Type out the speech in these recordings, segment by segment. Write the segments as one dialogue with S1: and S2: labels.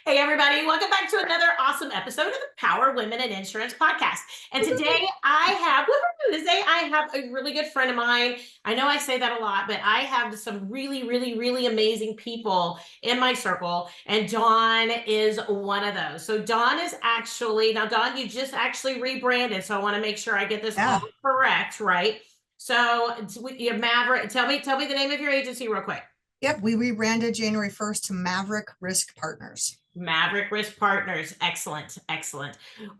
S1: Hey, everybody, welcome back to another awesome episode of the Power Women in Insurance podcast. And today I have a really good friend of mine. I know I say that a lot, but I have some really amazing people in my circle, and Dawn is one of those. So Dawn is actually, now Dawn, you just actually rebranded, so I want to make sure I get this all correct, right? So you have Maverick, tell me the name of your agency real quick.
S2: Yep, we rebranded January 1st to Maverick Risk Partners.
S1: Maverick Risk Partners. Excellent.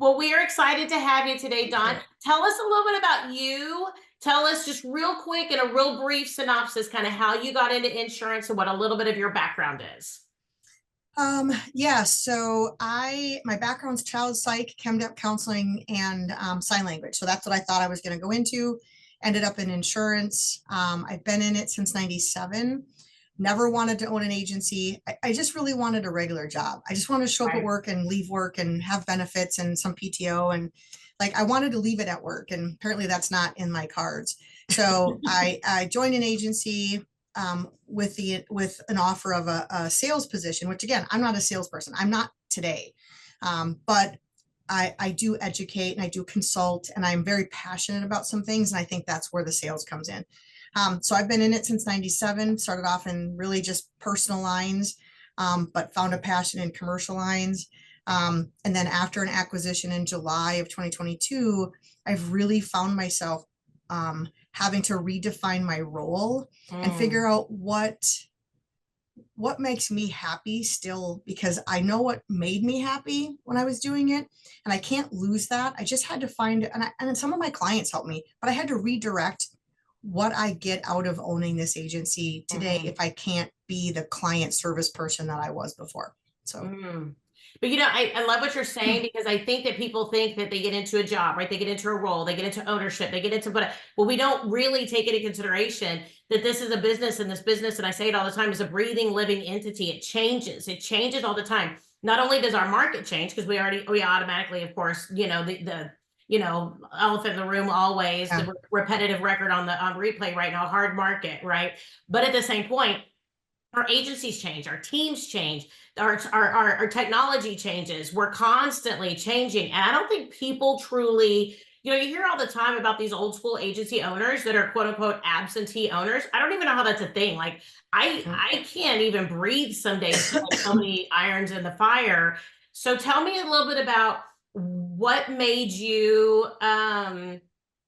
S1: Well, we are excited to have you today, Dawn. Tell us a little bit about you. Tell us just real quick in a real brief synopsis, kind of how you got into insurance and what a little bit of your background is.
S2: So my background's child psych, chem dep counseling, and sign language. So that's what I thought I was going to go into. Ended up in insurance. I've been in it since 97. Never wanted to own an agency. I just really wanted a regular job. I just wanted to show up at work and leave work and have benefits and some PTO. And I wanted to leave it at work. And apparently that's not in my cards. So I joined an agency with an offer of a sales position, which again, I'm not a salesperson. I'm not today. But I do educate and I do consult, and I'm very passionate about some things. And I think that's where the sales comes in. So I've been in it since 97, started off in really just personal lines, but found a passion in commercial lines. And then after an acquisition in July of 2022, I've really found myself having to redefine my role and figure out what makes me happy still, because I know what made me happy when I was doing it, and I can't lose that. I just had to find, and some of my clients helped me, but I had to redirect what I get out of owning this agency today if I can't be the client service person that I was before. So.
S1: But I love what you're saying, because I think that people think that they get into a job, right? They get into a role, they get into ownership, they get into, but we don't really take into consideration that this is a business, and this business, and I say it all the time, is a breathing, living entity. It changes all the time. Not only does our market change, because we automatically, of course, the elephant in the room always, the repetitive record on replay right now, hard market, right? But at the same point, our agencies change, our teams change, our technology changes. We're constantly changing. And I don't think people truly, you hear all the time about these old school agency owners that are quote unquote absentee owners. I don't even know how that's a thing. I can't even breathe some days, so many irons in the fire. So tell me a little bit about what made you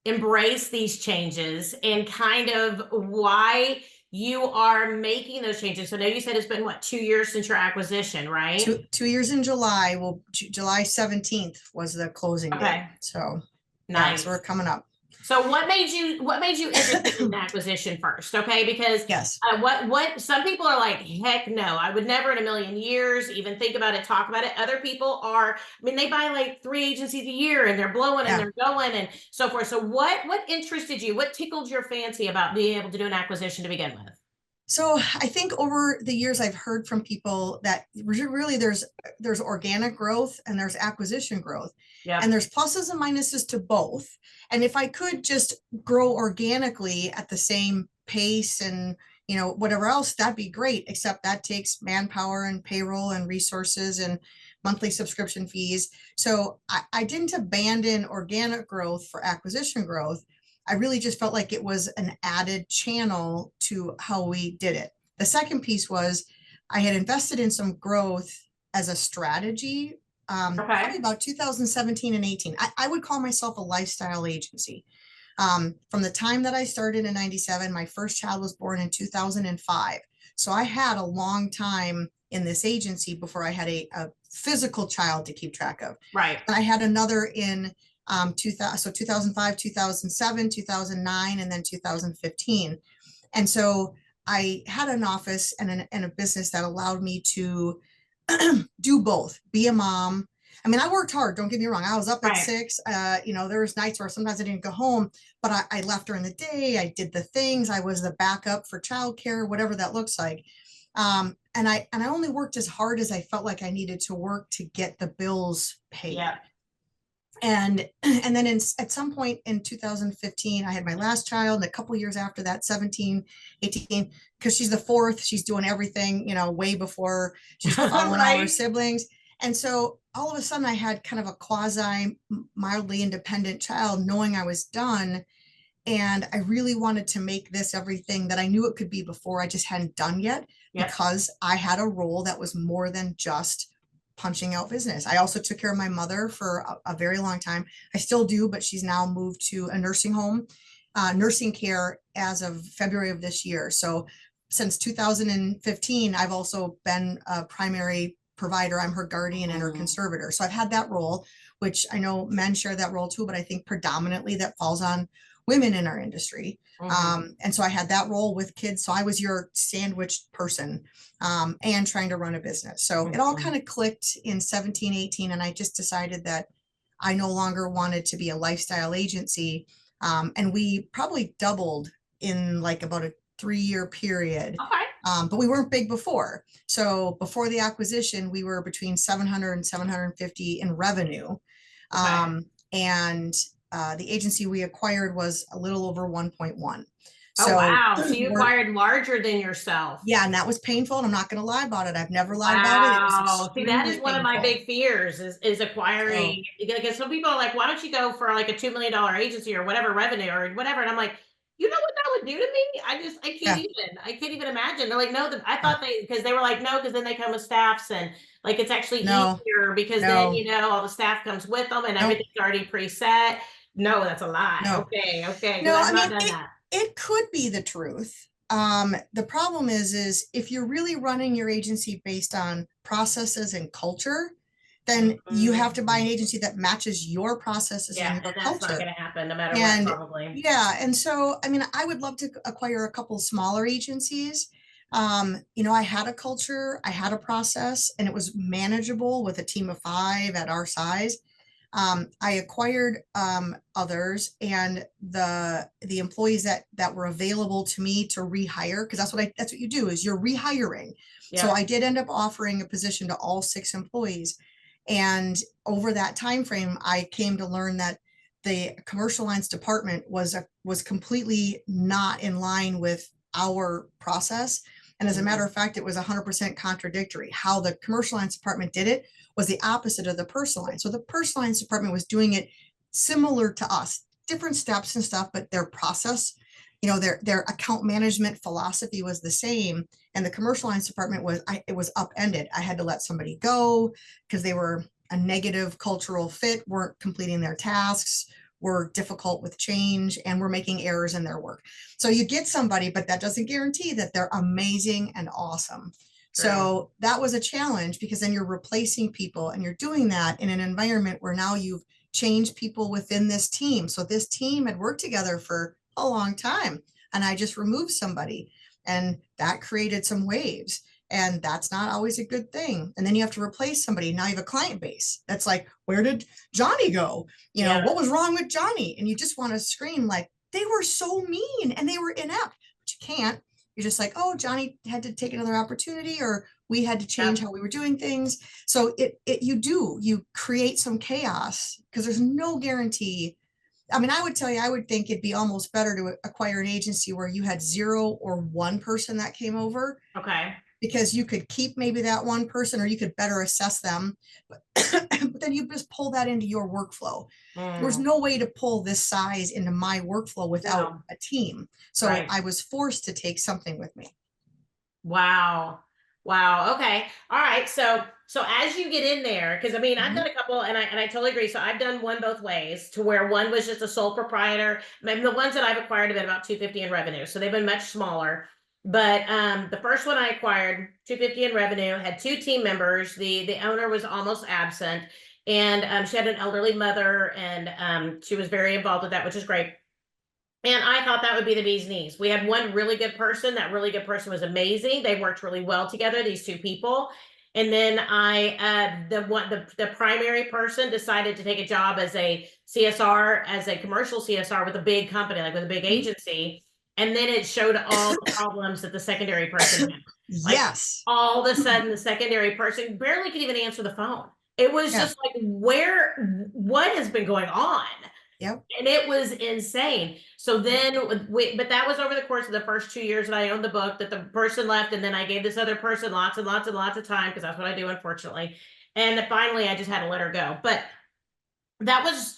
S1: embrace these changes, and kind of why you are making those changes. So now you said it's been 2 years since your acquisition, right?
S2: Two years in July. Well, July 17th was the closing date. So
S1: nice.
S2: So we're coming up.
S1: So what made you interested in acquisition first? Okay, because what some people are like, heck no, I would never in a million years even think about it, talk about it. Other people are, they buy 3 agencies a year and they're blowing and they're going and so forth. So what interested you? What tickled your fancy about being able to do an acquisition to begin with?
S2: So I think over the years, I've heard from people that really there's organic growth and there's acquisition growth. And there's pluses and minuses to both. And if I could just grow organically at the same pace and whatever else, that'd be great, except that takes manpower and payroll and resources and monthly subscription fees. So I didn't abandon organic growth for acquisition growth. I really just felt like it was an added channel to how we did it. The second piece was I had invested in some growth as a strategy, probably about 2017 and 18. I would call myself a lifestyle agency. From the time that I started in 97, my first child was born in 2005. So I had a long time in this agency before I had a physical child to keep track of.
S1: Right.
S2: And I had another in 2005, 2007, 2009, and then 2015. And so I had an office and a business that allowed me to do both, be a mom. I worked hard, don't get me wrong. I was up at 6, there was nights where sometimes I didn't go home, but I left during the day. I did the things. I was the backup for childcare, whatever that looks like. And I only worked as hard as I felt like I needed to work to get the bills paid. And then at some point in 2015, I had my last child, and a couple years after that, 17, 18, because she's the fourth, she's doing everything, way before she's following all her
S1: Right.
S2: siblings. And so all of a sudden I had kind of a quasi mildly independent child, knowing I was done. And I really wanted to make this everything that I knew it could be before. I just hadn't done yet,
S1: Yep.
S2: because I had a role that was more than just punching out business. I also took care of my mother for a very long time. I still do, but she's now moved to a nursing home, nursing care as of February of this year. So since 2015, I've also been a primary provider. I'm her guardian and her conservator. So I've had that role, which I know men share that role too, but I think predominantly that falls on women in our industry. And so I had that role with kids. So I was your sandwiched person, and trying to run a business. So it all kind of clicked in 17, 18. And I just decided that I no longer wanted to be a lifestyle agency. And we probably doubled in like about a 3-year period.
S1: Okay.
S2: But we weren't big before. So before the acquisition, we were between 700 and 750 in revenue.
S1: Okay.
S2: And the agency we acquired was a little over 1.1.
S1: Oh,
S2: So
S1: wow. So you
S2: we're,
S1: acquired larger than yourself.
S2: yeah, and that was painful. And I'm not going to lie about it. I've never lied about it. It was
S1: Wow. See, that
S2: extremely
S1: is one of my
S2: painful.
S1: big fears is
S2: So
S1: acquiring, because some people are like, why don't you go for like a $2 million agency or whatever revenue or whatever? And I'm like, you know what that would do to me?
S2: yeah,
S1: I can't even imagine. They're like, no, I
S2: yeah,
S1: thought because they were like, no, because then they come with staffs and like, it's actually
S2: no,
S1: easier because then,
S2: no,
S1: all the staff comes with them and
S2: no,
S1: everything's already preset. No, that's a lie.
S2: no,
S1: Okay. Okay. Cause
S2: no.
S1: I've
S2: I
S1: not
S2: mean,
S1: done that.
S2: it could be the truth. The problem is if you're really running your agency based on processes and culture, then you have to buy an
S1: Mhm.
S2: agency that matches your processes
S1: Yeah.
S2: and your
S1: And that's not
S2: culture.
S1: going to happen no matter what,
S2: And
S1: probably.
S2: yeah, and so I mean, I would love to acquire a couple smaller agencies. I had a culture, I had a process, and it was manageable with a team of 5 at our size. I acquired others, and the employees that were available to me to rehire, because that's what you do, is you're rehiring. So
S1: Yeah.
S2: I did end up offering a position to all 6 employees. And over that time frame, I came to learn that the commercial lines department was completely not in line with our process. And as a matter of fact, it was 100% contradictory. How the commercial lines department did it was the opposite of the personal line. So the personal lines department was doing it similar to us, different steps and stuff, but their process, their account management philosophy was the same. And the commercial lines department it was upended. I had to let somebody go because they were a negative cultural fit, weren't completing their tasks, were difficult with change, and were making errors in their work. So you get somebody, but that doesn't guarantee that they're amazing and awesome.
S1: True.
S2: So that was a challenge, because then you're replacing people, and you're doing that in an environment where now you've changed people within this team. So this team had worked together for a long time, and I just removed somebody, and that created some waves. And that's not always a good thing. And then you have to replace somebody. Now you have a client base that's like, where did Johnny go?
S1: Yeah.
S2: What was wrong with Johnny? And you just want to scream, like, they were so mean and they were inept, but you can't. You're just like, oh, Johnny had to take another opportunity, or we had to change
S1: Yep.
S2: how we were doing things. So you create some chaos, because there's no guarantee. I mean, I would tell you, I would think it'd be almost better to acquire an agency where you had 0 or 1 person that came over,
S1: Okay.
S2: because you could keep maybe that 1 person, or you could better assess them. But, but then you just pull that into your workflow. There was no way to pull this size into my workflow without
S1: No.
S2: a team. So
S1: Right.
S2: I was forced to take something with me.
S1: Wow. Wow. Okay. All right. So as you get in there, because I mean, I've
S2: Mhm.
S1: done a couple, and I totally agree. So I've done one both ways, to where one was just a sole proprietor. And the ones that I've acquired have been about 250 in revenue, so they've been much smaller. But the first one I acquired, 250 in revenue, had 2 team members. The owner was almost absent, and she had an elderly mother, and she was very involved with that, which is great. And I thought that would be the bee's knees. We had one really good person. That really good person was amazing. They worked really well together, these 2 people. And then the primary person decided to take a job as a CSR, as a commercial CSR with a big company, like with a big
S2: Mhm.
S1: agency. And then it showed all the problems that the secondary person had. Like,
S2: Yes.
S1: all of a sudden, the secondary person barely could even answer the phone. It was
S2: Yeah.
S1: just like, what has been going on?
S2: Yep.
S1: And it was insane. So then but that was over the course of the first 2 years that I owned the book, that the person left. And then I gave this other person lots and lots and lots of time, because that's what I do, unfortunately. And then finally I just had to let her go. But that was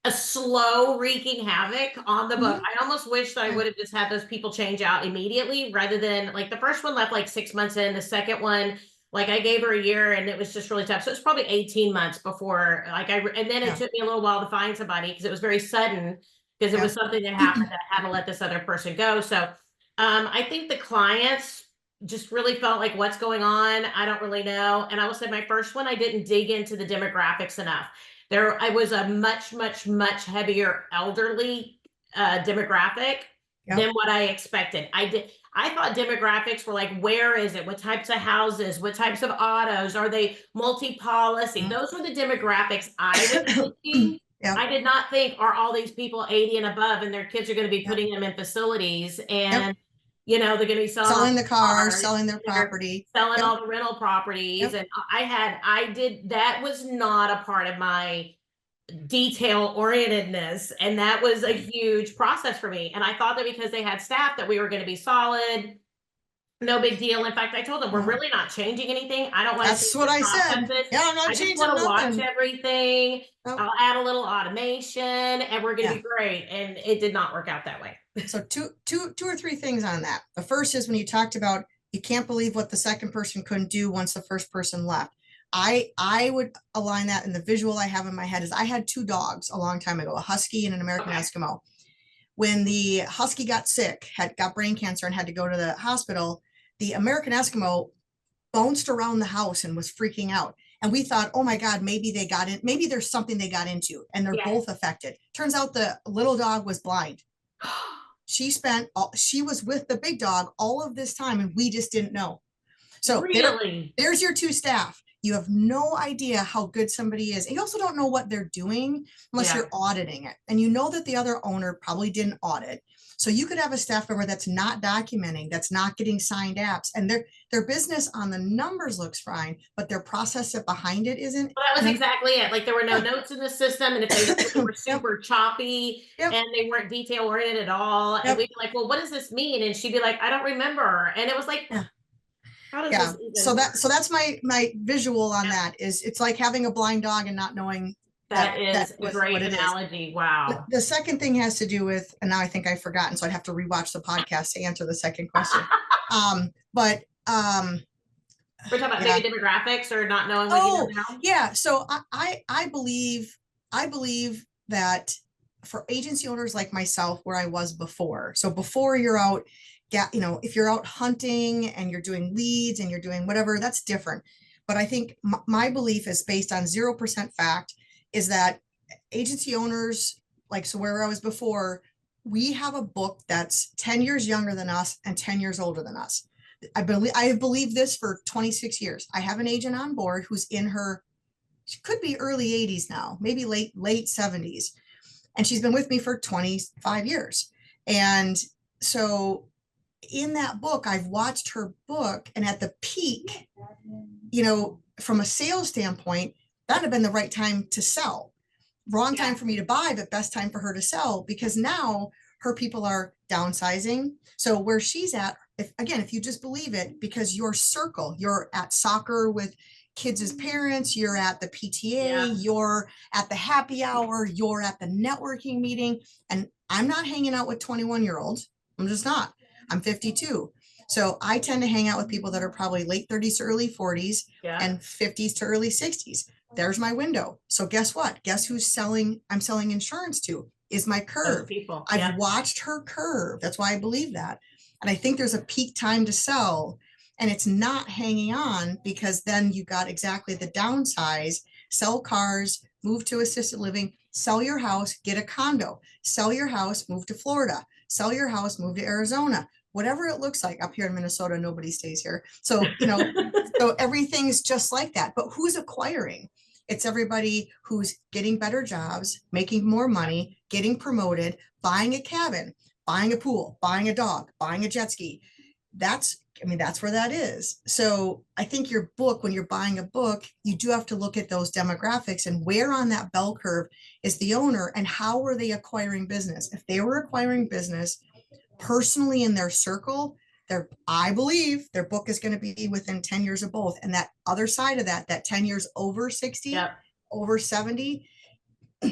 S1: a slow wreaking havoc on the book.
S2: Mhm.
S1: I almost wish that I
S2: Yeah.
S1: would have just had those people change out immediately, rather than, like, the first one left like 6 months in, the second one, like, I gave her a year and it was just really tough. So it's probably 18 months before, like, and then it
S2: Yeah.
S1: took me a little while to find somebody, because it was very sudden, because it was
S2: Yep.
S1: something that happened that I had to let this other person go. So I think the clients just really felt like, what's going on? I don't really know. And I will say, my first one, I didn't dig into the demographics enough. There, I was a much, much, much heavier elderly demographic
S2: Yep.
S1: than what I expected. I thought demographics were like, where is it? What types of houses? What types of autos? Are they multi-policy?
S2: Mhm.
S1: Those were the demographics I was thinking.
S2: Yep.
S1: I did not think, are all these people 80 and above, and their kids are going to be
S2: Yep.
S1: putting them in facilities,
S2: Yep.
S1: and they're going to be selling off
S2: Selling the cars,
S1: cars,
S2: selling their
S1: they're
S2: property.
S1: selling
S2: Yep.
S1: all the rental properties.
S2: Yep.
S1: And I did, that was not a part of my detail orientedness. And that was a huge process for me. And I thought that because they had staff, that we were going to be solid, no big deal. In fact, I told them, we're
S2: No,
S1: really not changing anything. I don't want to
S2: that's
S1: change
S2: what
S1: your
S2: I said.
S1: processes.
S2: Yeah, I'm not
S1: I just
S2: changing
S1: want to watch
S2: nothing.
S1: everything.
S2: Nope.
S1: I'll add a little automation and we're going to
S2: Yeah.
S1: be great. And it did not work out that way.
S2: So two or three things on that. The first is when you talked about you can't believe what the second person couldn't do once the first person left. I would align that, in the visual I have in my head is I had two dogs a long time ago, a husky and an American
S1: Okay.
S2: Eskimo. When the husky got sick, got brain cancer and had to go to the hospital, the American Eskimo bounced around the house and was freaking out. And we thought, oh my God, maybe they got in, maybe there's something they got into and they're
S1: Yes.
S2: both affected. Turns out the little dog was blind. She was with the big dog all of this time and we just didn't know. So
S1: Really?
S2: there's your two staff. You have no idea how good somebody is. And you also don't know what they're doing unless
S1: Yeah.
S2: you're auditing it. And you know that the other owner probably didn't audit. So you could have a staff member that's not documenting, that's not getting signed apps, and their business on the numbers looks fine, but their process behind it isn't.
S1: Well, that was
S2: And
S1: exactly it. Like, there were no
S2: yeah,
S1: notes in the system, and if they were
S2: yep,
S1: super choppy
S2: yep,
S1: and they weren't detail oriented at all, and
S2: yep,
S1: we'd be like, "Well, what does this mean?" And she'd be like, "I don't remember." And it was like,
S2: yeah.
S1: how does
S2: Yeah.
S1: this even work?
S2: So that's my visual on
S1: Yeah,
S2: that is it's like having a blind dog and not knowing
S1: that is
S2: that
S1: a
S2: was what
S1: great
S2: it is.
S1: analogy. Wow.
S2: The second thing has to do with, and now I think I've forgotten, so I'd have to rewatch the podcast to answer the second question. But
S1: We're talking about
S2: yeah.
S1: maybe demographics or not knowing what you know
S2: Oh,
S1: now.
S2: yeah. So I believe that for agency owners like myself, where I was before. So before you're out, if you're out hunting and you're doing leads and you're doing whatever, that's different. But I think my belief is based on 0% fact is that agency owners, like, so where I was before, we have a book that's 10 years younger than us and 10 years older than us. I have believed this for 26 years. I have an agent on board who's in her, she could be early 80s now, maybe late 70s. And she's been with me for 25 years. And so in that book, I've watched her book, and at the peak, from a sales standpoint, that'd have been the right time to sell. Wrong time for me to buy, but best time for her to sell, because now her people are downsizing. So where she's at, if you just believe it, because your circle, you're at soccer with kids as parents, you're at the PTA, you're at the happy hour, you're at the networking meeting. And I'm not hanging out with 21-year-olds. I'm just not. I'm 52. So I tend to hang out with people that are probably late 30s to early 40s and 50s to early 60s. There's my window. So guess what? Guess who's I'm selling insurance to is my curve.
S1: People.
S2: I've watched her curve. That's why I believe that. And I think there's a peak time to sell, and it's not hanging on, because then you got exactly the downsize, sell cars, move to assisted living, sell your house, get a condo, sell your house, move to Florida, sell your house, move to Arizona, whatever it looks like. Up here in Minnesota, nobody stays here. So, so everything's just like that. But who's acquiring? It's everybody who's getting better jobs, making more money, getting promoted, buying a cabin, buying a pool, buying a dog, buying a jet ski. That's I mean, that's where that is. So I think your book, when you're buying a book, you do have to look at those demographics and where on that bell curve is the owner and how are they acquiring business? If they were acquiring business personally in their circle, I believe their book is going to be within 10 years of both. And that other side of that 10 years over 60,
S1: Yep.
S2: over 70,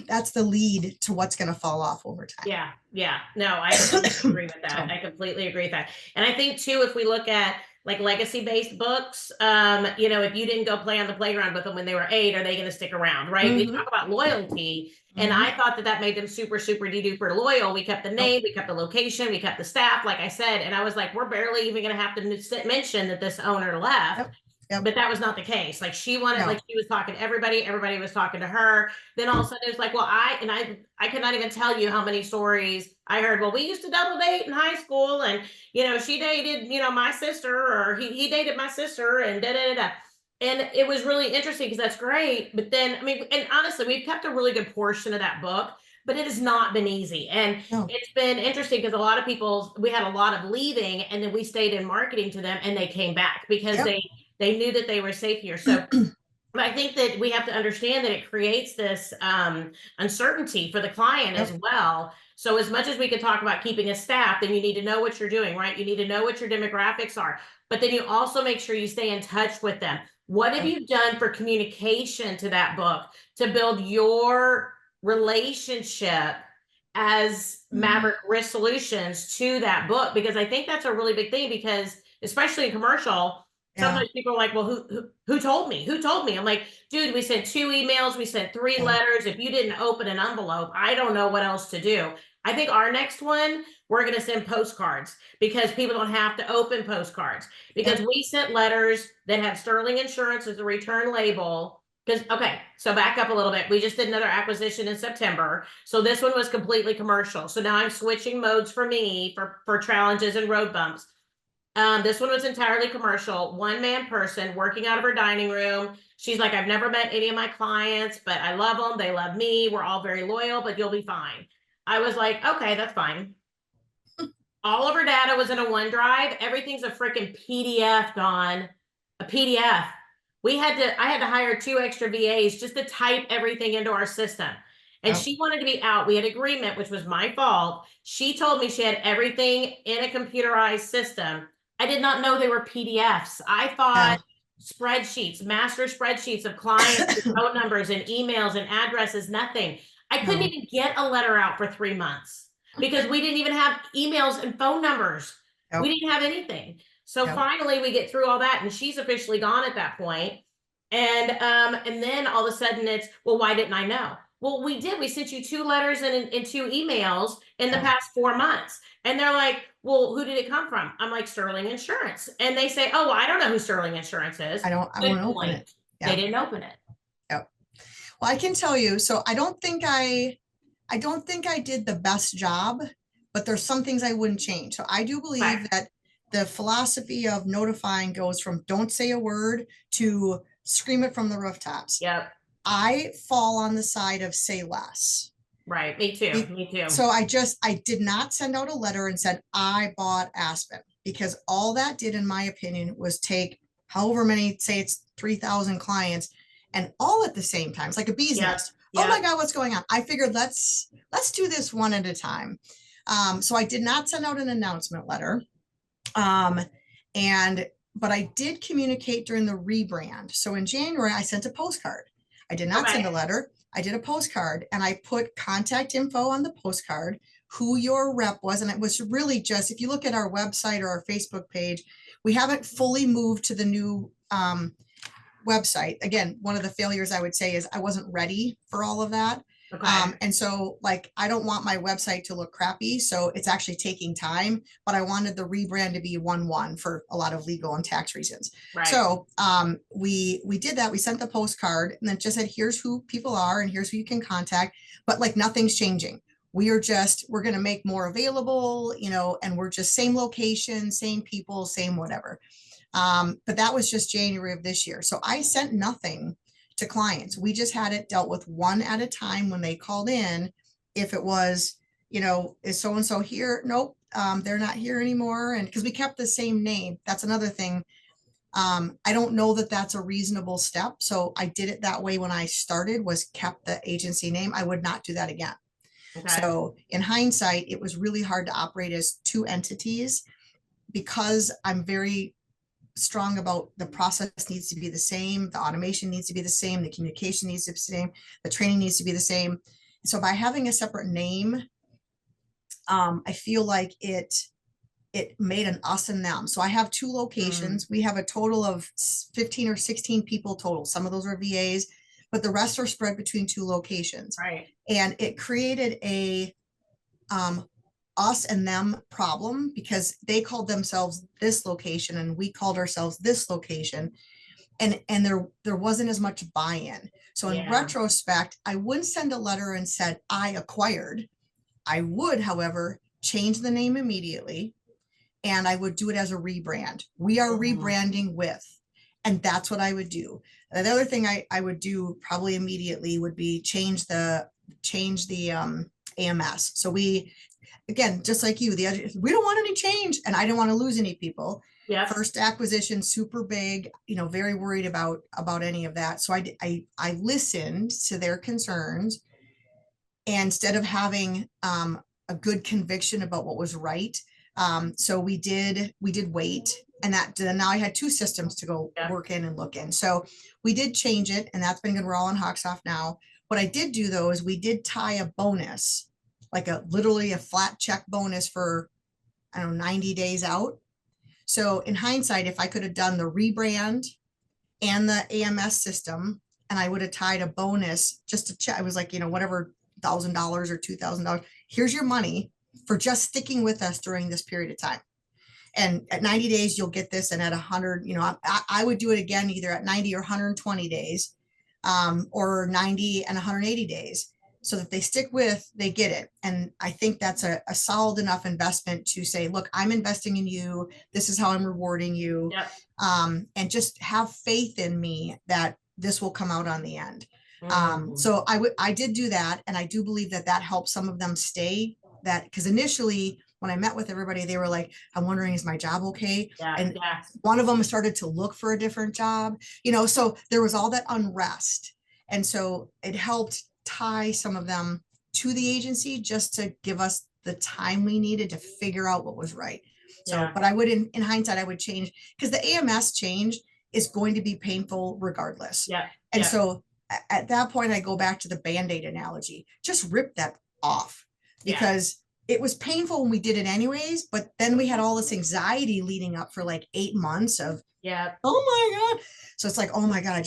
S2: that's the lead to what's going to fall off over time.
S1: Yeah. Yeah. No, I completely agree with that. I completely agree with that. And I think too, if we look at like legacy-based books, you know, if you didn't go play on the playground with them when they were 8, are they going to stick around? Right. We talk about loyalty. And I thought that made them super, super duper loyal. We kept the name, we kept the location, we kept the staff, like I said. And I was like, we're barely even going to have to mention that this owner left.
S2: Yep.
S1: But that was not the case. Like she wanted, like she was talking to everybody was talking to her. Then all of a sudden it was like, well, I could not even tell you how many stories I heard. Well, we used to double date in high school, and you know, she dated, you know, my sister, or he dated my sister, and da da da da. And it was really interesting because that's great. But then, I mean, and honestly, we've kept a really good portion of that book, but it has not been easy. And it's been interesting because a lot of people, we had a lot of leaving, and then we stayed in marketing to them, and they came back because they knew that they were safe here. So but I think that we have to understand that it creates this uncertainty for the client as well. So as much as we could talk about keeping a staff, then you need to know what you're doing, right? You need to know what your demographics are, but then you also make sure you stay in touch with them. What have you done for communication to that book to build your relationship as Maverick Risk Solutions to that book? Because I think that's a really big thing, because especially in commercial, sometimes people are like, well, who told me? Who told me? I'm like, dude, we sent 2 emails. We sent 3 letters. If you didn't open an envelope, I don't know what else to do. I think our next one, we're going to send postcards, because people don't have to open postcards, because we sent letters that have Sterling Insurance as a return label. Because, okay, so back up a little bit. We just did another acquisition in September. So this one was completely commercial. So now I'm switching modes for me for challenges and road bumps. This one was entirely commercial, one-man person working out of her dining room. She's like, I've never met any of my clients, but I love them. They love me. We're all very loyal, but you'll be fine. I was like, okay, that's fine. All of her data was in a OneDrive. Everything's a freaking PDF, Dawn. A PDF. I had to hire 2 extra VAs just to type everything into our system. And she wanted to be out. We had agreement, which was my fault. She told me she had everything in a computerized system. I did not know they were PDFs. I thought spreadsheets, master spreadsheets of clients, and phone numbers and emails and addresses, nothing. I couldn't even get a letter out for 3 months because we didn't even have emails and phone numbers. We didn't have anything. So finally we get through all that, and she's officially gone at that point. And then all of a sudden it's, well, why didn't I know? Well, we did. We sent you 2 letters and 2 emails in the past 4 months. And they're like, well, who did it come from? I'm like, Sterling Insurance. And they say, oh, well, I don't know who Sterling Insurance is.
S2: I won't open it.
S1: They didn't open it.
S2: Well, I can tell you, so I don't think I did the best job, but there's some things I wouldn't change. So I do believe that the philosophy of notifying goes from don't say a word to scream it from the rooftops.
S1: Yep.
S2: I fall on the side of say less.
S1: Right. Me too. Me too.
S2: So I did not send out a letter and said, I bought Aspen, because all that did, in my opinion, was take however many, say it's 3,000 clients, and all at the same time. It's like a bee's nest. Oh my God, what's going on? I figured let's do this one at a time. So I did not send out an announcement letter. But I did communicate during the rebrand. So in January, I sent a postcard. I did not send a letter. I did a postcard, and I put contact info on the postcard, who your rep was. And it was really just, if you look at our website or our Facebook page, we haven't fully moved to the new website. Again, one of the failures I would say is I wasn't ready for all of that. And so like, I don't want my website to look crappy. So it's actually taking time, but I wanted the rebrand to be 1-1 for a lot of legal and tax reasons. So we did that. We sent the postcard and then just said, here's who people are and here's who you can contact, but like nothing's changing. We're going to make more available, you know, and we're just same location, same people, same whatever. But that was just January of this year. So I sent nothing to clients. We just had it dealt with one at a time when they called in. If it was, is so-and-so here? Nope, they're not here anymore. And because we kept the same name, that's another thing. I don't know that that's a reasonable step. So I did it that way when I started, was kept the agency name. I would not do that again.
S1: Okay.
S2: So in hindsight, it was really hard to operate as two entities because I'm very strong about the process needs to be the same, the automation needs to be the same, the communication needs to be the same, the training needs to be the same. So by having a separate name, I feel like it made an us and them. So I have two locations. We have a total of 15 or 16 people total. Some of those are VAs, but the rest are spread between two locations.
S1: Right.
S2: And it created a us and them problem because they called themselves this location and we called ourselves this location. And there wasn't as much buy-in. So in retrospect, I wouldn't send a letter and said, I acquired. I would, however, change the name immediately. And I would do it as a rebrand. We are rebranding with, and that's what I would do. The other thing I would do probably immediately would be change the AMS. So we, again, just like you, we don't want any change, and I didn't want to lose any people.
S1: Yeah.
S2: First acquisition, super big, very worried about any of that. So I listened to their concerns, and instead of having a good conviction about what was right. So we did wait, and now I had two systems to go work in and look in. So we did change it, and that's been good. We're all on Hawksoft now. What I did do though, is we did tie a bonus, like literally a flat check bonus for, 90 days out. So in hindsight, if I could have done the rebrand and the AMS system, and I would have tied a bonus just to check, I was like, whatever, $1,000 or $2,000, here's your money for just sticking with us during this period of time. And at 90 days, you'll get this. And at 100, I would do it again, either at 90 or 120 days, or 90 and 180 days, so that they stick with, they get it. And I think that's a solid enough investment to say, look, I'm investing in you. This is how I'm rewarding you.
S1: Yep.
S2: And just have faith in me that this will come out on the end.
S1: Mm.
S2: So I did do that. And I do believe that helped some of them stay, that because initially when I met with everybody, they were like, I'm wondering, is my job okay? And one of them started to look for a different job, so there was all that unrest. And so it helped tie some of them to the agency just to give us the time we needed to figure out what was right. So, but I would, in hindsight, I would change, because the AMS change is going to be painful regardless. And so at that point, I go back to the Band-Aid analogy, just rip that off, because it was painful when we did it anyways, but then we had all this anxiety leading up for like 8 months of, oh my God. So it's like, oh my God, I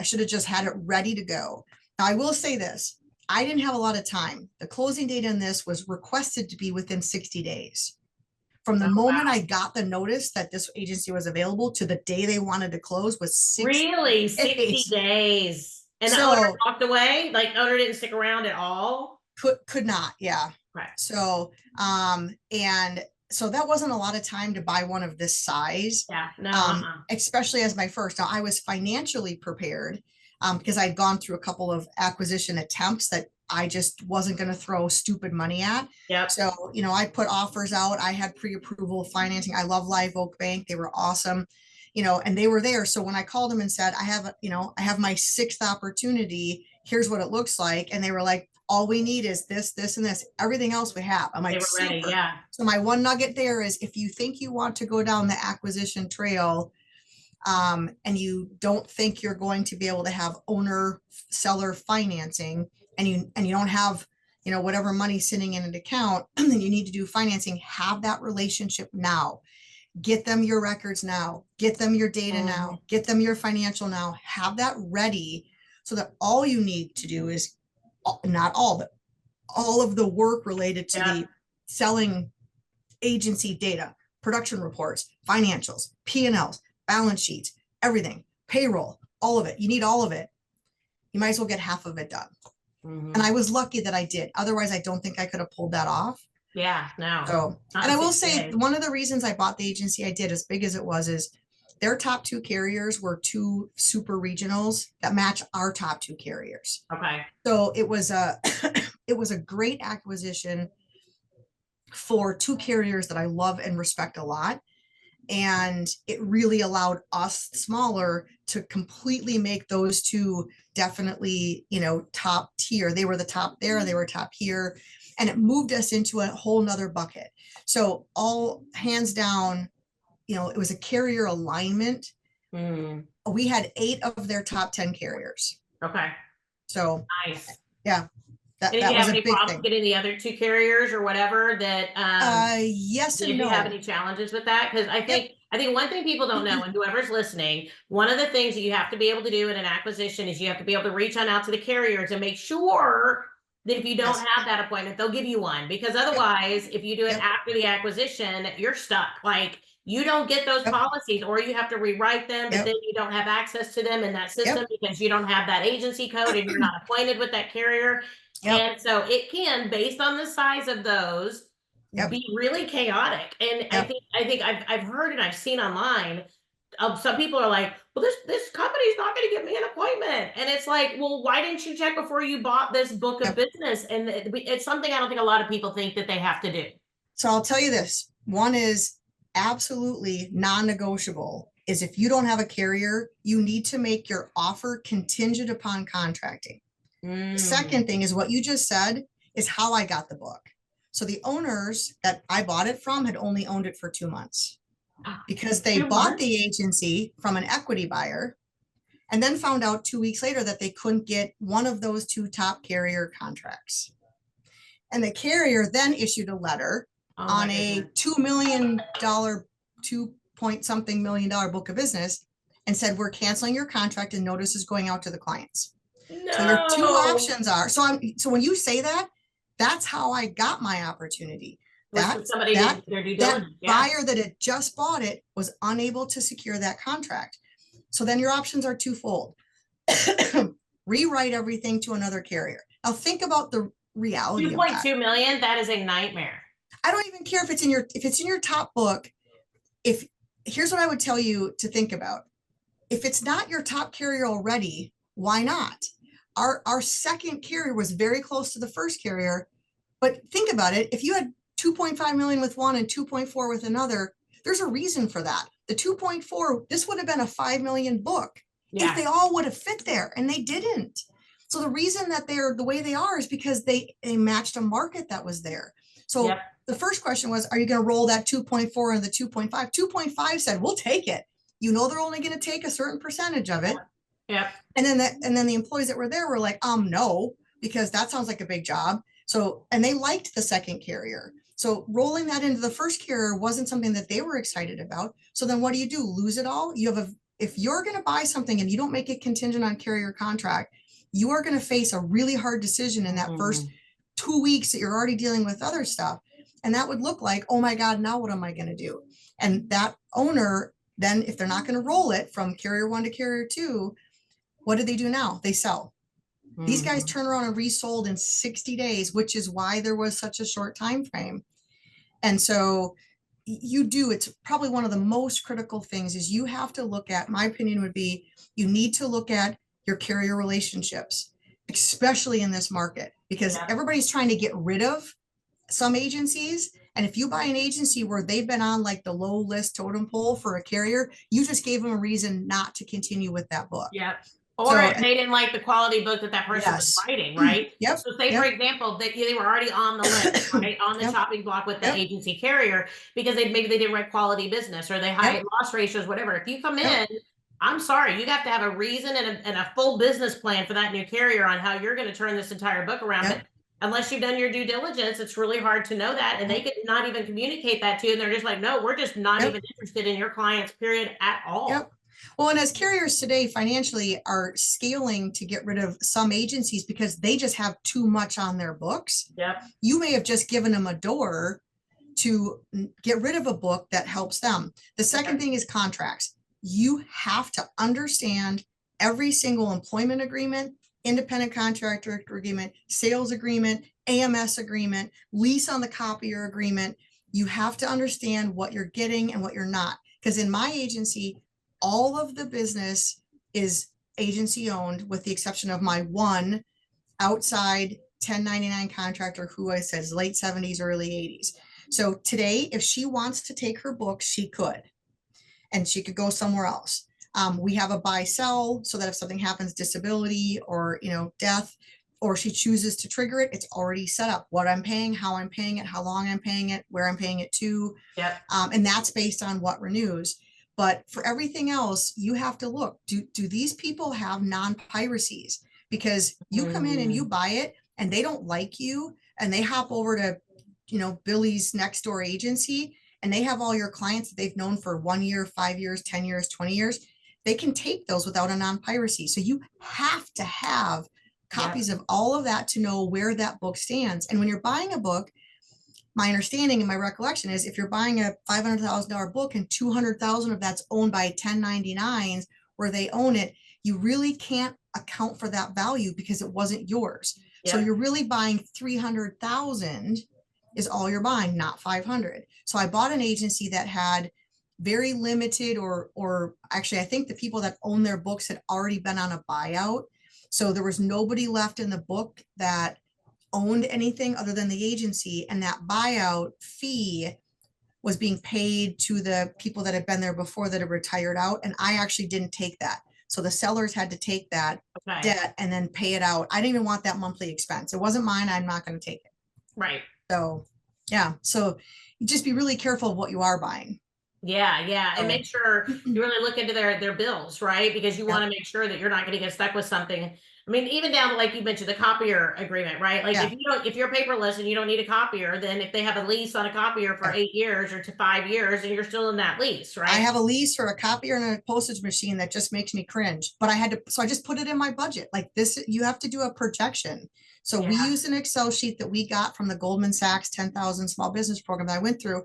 S2: should have just had it ready to go. Now I will say this, I didn't have a lot of time. The closing date on this was requested to be within 60 days. From the moment I got the notice that this agency was available to the day they wanted to close was
S1: 60 days. And the owner walked away? Like, owner didn't stick around at all?
S2: Could not, Right. So, and so that wasn't a lot of time to buy one of this size. Especially as my first. Now I was financially prepared, because I'd gone through a couple of acquisition attempts that I just wasn't going to throw stupid money at. So, I put offers out. I had pre-approval financing. I love Live Oak Bank. They were awesome, and they were there. So when I called them and said, I have my 6th opportunity, here's what it looks like. And they were like, all we need is this, this, and this. Everything else we have. I'm like,
S1: ready,
S2: So my one nugget there is, if you think you want to go down the acquisition trail, and you don't think you're going to be able to have owner seller financing, and you don't have, whatever money sitting in an account, then you need to do financing. Have that relationship now. Get them your records now. Get them your data now. Get them your financial now. Have that ready, so that all you need to do is, not all, but all of the work related to the selling agency data, production reports, financials, P&Ls, balance sheets, everything, payroll, all of it. You need all of it. You might as well get half of it done. And I was lucky that I did. Otherwise, I don't think I could have pulled that off. So, and I will say, one of the reasons I bought the agency I did, as big as it was, is their top 2 carriers were 2 super regionals that match our top 2 carriers. So it was a, it was a great acquisition. for two carriers that I love and respect a lot. And it really allowed us smaller to completely make those two definitely, top tier. They were the top there, they were top here, and it moved us into a whole nother bucket. So all hands down, it was a carrier alignment.
S1: Mm,
S2: We had 8 of their top 10 carriers.
S1: okay,
S2: So
S1: nice.
S2: yeah,
S1: And
S2: that
S1: did
S2: that
S1: you
S2: was
S1: have
S2: a
S1: any
S2: big
S1: problems
S2: thing.
S1: getting the other two carriers or whatever that,
S2: Yes and
S1: did you have
S2: no.
S1: any challenges with that? Because
S2: Yep.
S1: I think one thing people don't know, and whoever's listening, one of the things that you have to be able to do in an acquisition is you have to be able to reach on out to the carriers and make sure that if you don't
S2: Yes.
S1: have that appointment, they'll give you one. Because
S2: Yep.
S1: otherwise, if you do it
S2: Yep.
S1: after the acquisition, you're stuck. Like you don't get those
S2: Yep.
S1: policies, or you have to rewrite them, but
S2: Yep.
S1: then you don't have access to them in that system
S2: Yep.
S1: because you don't have that agency code and you're not appointed with that carrier.
S2: Yep.
S1: And so it can, based on the size of those,
S2: Yep.
S1: be really chaotic. And
S2: Yep.
S1: I think I've heard and I've seen online, some people are like, well, this company's not going to give me an appointment. And it's like, well, why didn't you check before you bought this book of
S2: Yep.
S1: business? And it's something I don't think a lot of people think that they have to do.
S2: So I'll tell you this. One is absolutely non-negotiable is if you don't have a carrier, you need to make your offer contingent upon contracting. The
S1: Mm.
S2: second thing is what you just said is how I got the book. So the owners that I bought it from had only owned it for 2 months because they
S1: Too
S2: bought
S1: much?
S2: the agency from an equity buyer and then found out 2 weeks later that they couldn't get one of those 2 top carrier contracts. And the carrier then issued a letter
S1: Oh my
S2: on a
S1: goodness.
S2: $2 million, 2 point something million dollar book of business and said, we're canceling your contract and notice is going out to the clients. So your 2
S1: No.
S2: options are, so when you say that, that's how I got my opportunity.
S1: Was
S2: That,
S1: somebody
S2: that,
S1: did their due
S2: that
S1: diligence? Yeah.
S2: buyer that had just bought it was unable to secure that contract. So then your options are twofold. Rewrite everything to another carrier. Now think about the reality of that.
S1: 2.2 million, that is a nightmare.
S2: I don't even care if it's in your top book. If Here's what I would tell you to think about. If it's not your top carrier already, why not? Our second carrier was very close to the first carrier, but think about it. If you had 2.5 million with one and 2.4 with another, there's a reason for that. The 2.4, this would have been a 5 million book if
S1: Yeah.
S2: they all would have fit there, and they didn't. So the reason that they're the way they are is because they matched a market that was there. So
S1: Yep.
S2: the first question was, are you going to roll that 2.4 and the 2.5? 2.5 said, we'll take it. They're only going to take a certain percentage of it.
S1: Yep.
S2: And then the employees that were there were like, no, because that sounds like a big job. So, and they liked the second carrier. So rolling that into the first carrier wasn't something that they were excited about. So then what do? Lose it all? If you're going to buy something and you don't make it contingent on carrier contract, you are going to face a really hard decision in that first 2 weeks that you're already dealing with other stuff. And that would look like, oh my God, now what am I going to do? And that owner, then if they're not going to roll it from carrier 1 to carrier 2, what do they do now? They sell. These guys turn around and resold in 60 days, which is why there was such a short time frame. And so it's probably one of the most critical things is you have to look at, my opinion would be, you need to look at your carrier relationships, especially in this market, because everybody's trying to get rid of some agencies. And if you buy an agency where they've been on like the low list totem pole for a carrier, you just gave them a reason not to continue with that book.
S1: Yeah. Or
S2: So,
S1: if they didn't like the quality book that person was
S2: yes.
S1: writing, right?
S2: Yep.
S1: So say, for example, that they were already on the list, right? On the
S2: Yep.
S1: chopping block with the
S2: Yep.
S1: agency carrier because maybe they didn't write quality business or they high loss ratios, whatever. If you come in, I'm sorry, you have to have a reason and a full business plan for that new carrier on how you're going to turn this entire book around. But unless you've done your due diligence, it's really hard to know that. And they could not even communicate that to you. And they're just like, no, we're just not even interested in your clients, period, at all.
S2: Yep. Well, and as carriers today financially are scaling to get rid of some agencies because they just have too much on their books.
S1: Yep.
S2: You may have just given them a door to get rid of a book that helps them. The second thing is contracts. You have to understand every single employment agreement, independent contractor agreement, sales agreement, AMS agreement, lease on the copier agreement. You have to understand what you're getting and what you're not. Because in my agency, all of the business is agency owned with the exception of my one outside 1099 contractor who I said is late 70s, early 80s. So today, if she wants to take her book, she could, and she could go somewhere else. We have a buy sell so that if something happens, disability or, death, or she chooses to trigger it, it's already set up what I'm paying, how I'm paying it, how long I'm paying it, where I'm paying it to.
S1: Yep.
S2: And that's based on what renews. But for everything else, you have to look, do these people have non-piracies? Because you come in and you buy it and they don't like you and they hop over to, Billy's next door agency and they have all your clients that they've known for 1 year, 5 years, 10 years, 20 years. They can take those without a non-piracy. So you have to have copies of all of that to know where that book stands. And when you're buying a book, my understanding and my recollection is if you're buying a $500,000 book and 200,000 of that's owned by 1099s where they own it, you really can't account for that value because it wasn't yours. So you're really buying 300,000 is all you're buying, not 500. So I bought an agency that had very limited or actually I think the people that own their books had already been on a buyout. So there was nobody left in the book that owned anything other than the agency, and that buyout fee was being paid to the people that had been there before that had retired out, and I actually didn't take that. So the sellers had to take that debt and then pay it out. I didn't even want that monthly expense. It wasn't mine. I'm not going to take it.
S1: Right.
S2: So yeah, so you just be really careful of what you are buying.
S1: Yeah. And make sure you really look into their bills, right? Because you want to make sure that you're not going to get stuck with something. I mean, even down to, like you mentioned, the copier agreement, right? Like if you're paperless and you don't need a copier, then if they have a lease on a copier for 8 years or to 5 years, and you're still in that lease, right?
S2: I have a lease for a copier and a postage machine that just makes me cringe, but so I just put it in my budget. Like this, you have to do a projection. So we used an Excel sheet that we got from the Goldman Sachs 10,000 small business program that I went through.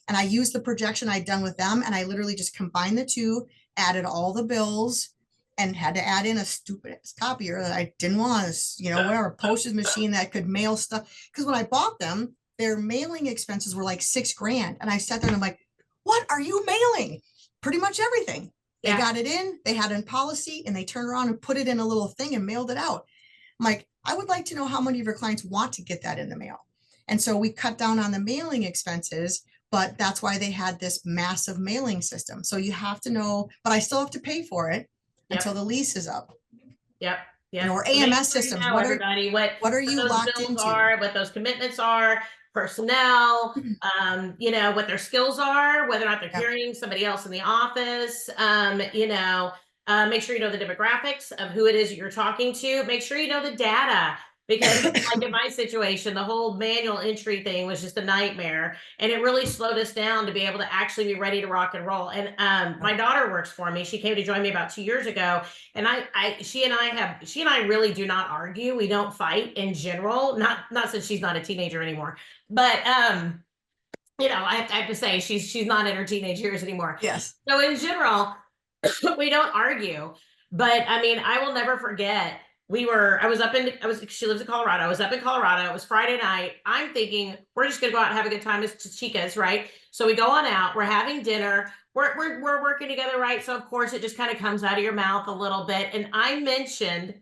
S2: And I used the projection I'd done with them. And I literally just combined the two, added all the bills, and had to add in a stupid copier that I didn't want, whatever, postage machine that could mail stuff. Because when I bought them, their mailing expenses were like $6,000. And I sat there and I'm like, what are you mailing? Pretty much everything. They got it in, they had a policy, and they turned around and put it in a little thing and mailed it out. I'm like, I would like to know how many of your clients want to get that in the mail. And so we cut down on the mailing expenses, but that's why they had this massive mailing system. So you have to know, but I still have to pay for it until the lease is up. Or AMS systems.
S1: What are you locked into? What those commitments are, personnel, what their skills are, whether or not they're carrying somebody else in the office, make sure you know the demographics of who it is you're talking to. Make sure you know the data, because like in my situation, the whole manual entry thing was just a nightmare, and it really slowed us down to be able to actually be ready to rock and roll. And my daughter works for me. She came to join me about 2 years ago, and she and I really do not argue. We don't fight in general, not since she's not a teenager anymore, but I have to say she's not in her teenage years anymore.
S2: Yes.
S1: So in general, we don't argue, but I mean, I will never forget. She lives in Colorado. I was up in Colorado. It was Friday night. I'm thinking we're just going to go out and have a good time as chicas, right? So we go on out, we're having dinner, we're working together, right? So of course it just kind of comes out of your mouth a little bit. And I mentioned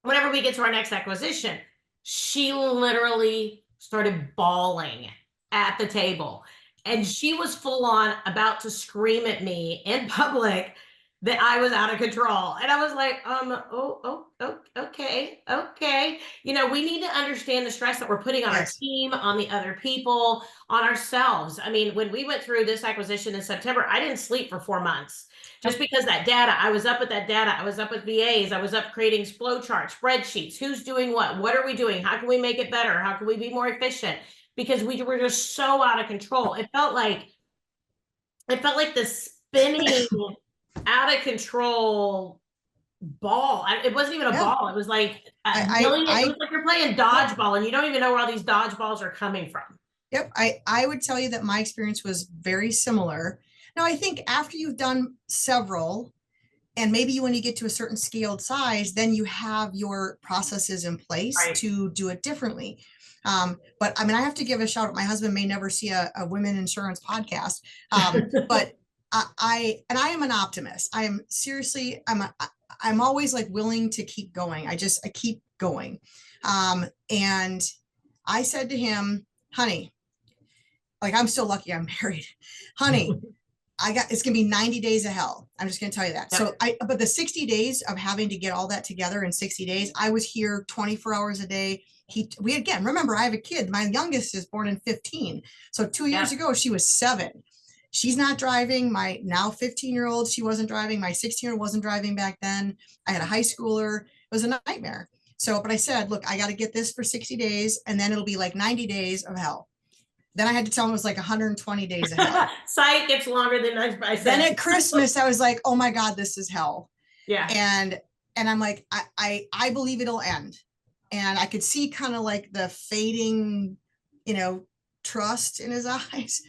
S1: whenever we get to our next acquisition, she literally started bawling at the table. And she was full on about to scream at me in public that I was out of control. And I was like, okay. We need to understand the stress that we're putting on our team, on the other people, on ourselves. I mean, when we went through this acquisition in September, I didn't sleep for 4 months just because that data, I was up with that data. I was up with VAs. I was up creating flow charts, spreadsheets, who's doing what are we doing? How can we make it better? How can we be more efficient? Because we were just so out of control. It felt like the spinning out of control ball. It wasn't even a ball. It was like it was like you're playing dodgeball and you don't even know where all these dodgeballs are coming from.
S2: Yep. I would tell you that my experience was very similar. Now, I think after you've done several, and maybe when you get to a certain scaled size, then you have your processes in place to do it differently. But I mean, I have to give a shout out. My husband may never see a women insurance podcast, but I am an optimist. I am seriously, I'm always like willing to keep going. I keep going. And I said to him, honey, like, I'm still lucky I'm married. Honey, it's gonna be 90 days of hell. I'm just gonna tell you that.
S1: Yep.
S2: So but the 60 days of having to get all that together in 60 days, I was here 24 hours a day. Remember, I have a kid. My youngest is born in 15. So 2 years
S1: Yep.
S2: ago, she was 7. She's not driving. My now 15-year-old, she wasn't driving. My 16-year-old wasn't driving back then. I had a high schooler. It was a nightmare. So, but I said, look, I got to get this for 60 days and then it'll be like 90 days of hell. Then I had to tell him it was like 120 days of hell.
S1: Psych, it's longer than I said.
S2: Then at Christmas, I was like, oh my God, this is hell.
S1: Yeah.
S2: And I'm like, I believe it'll end. And I could see kind of like the fading, trust in his eyes.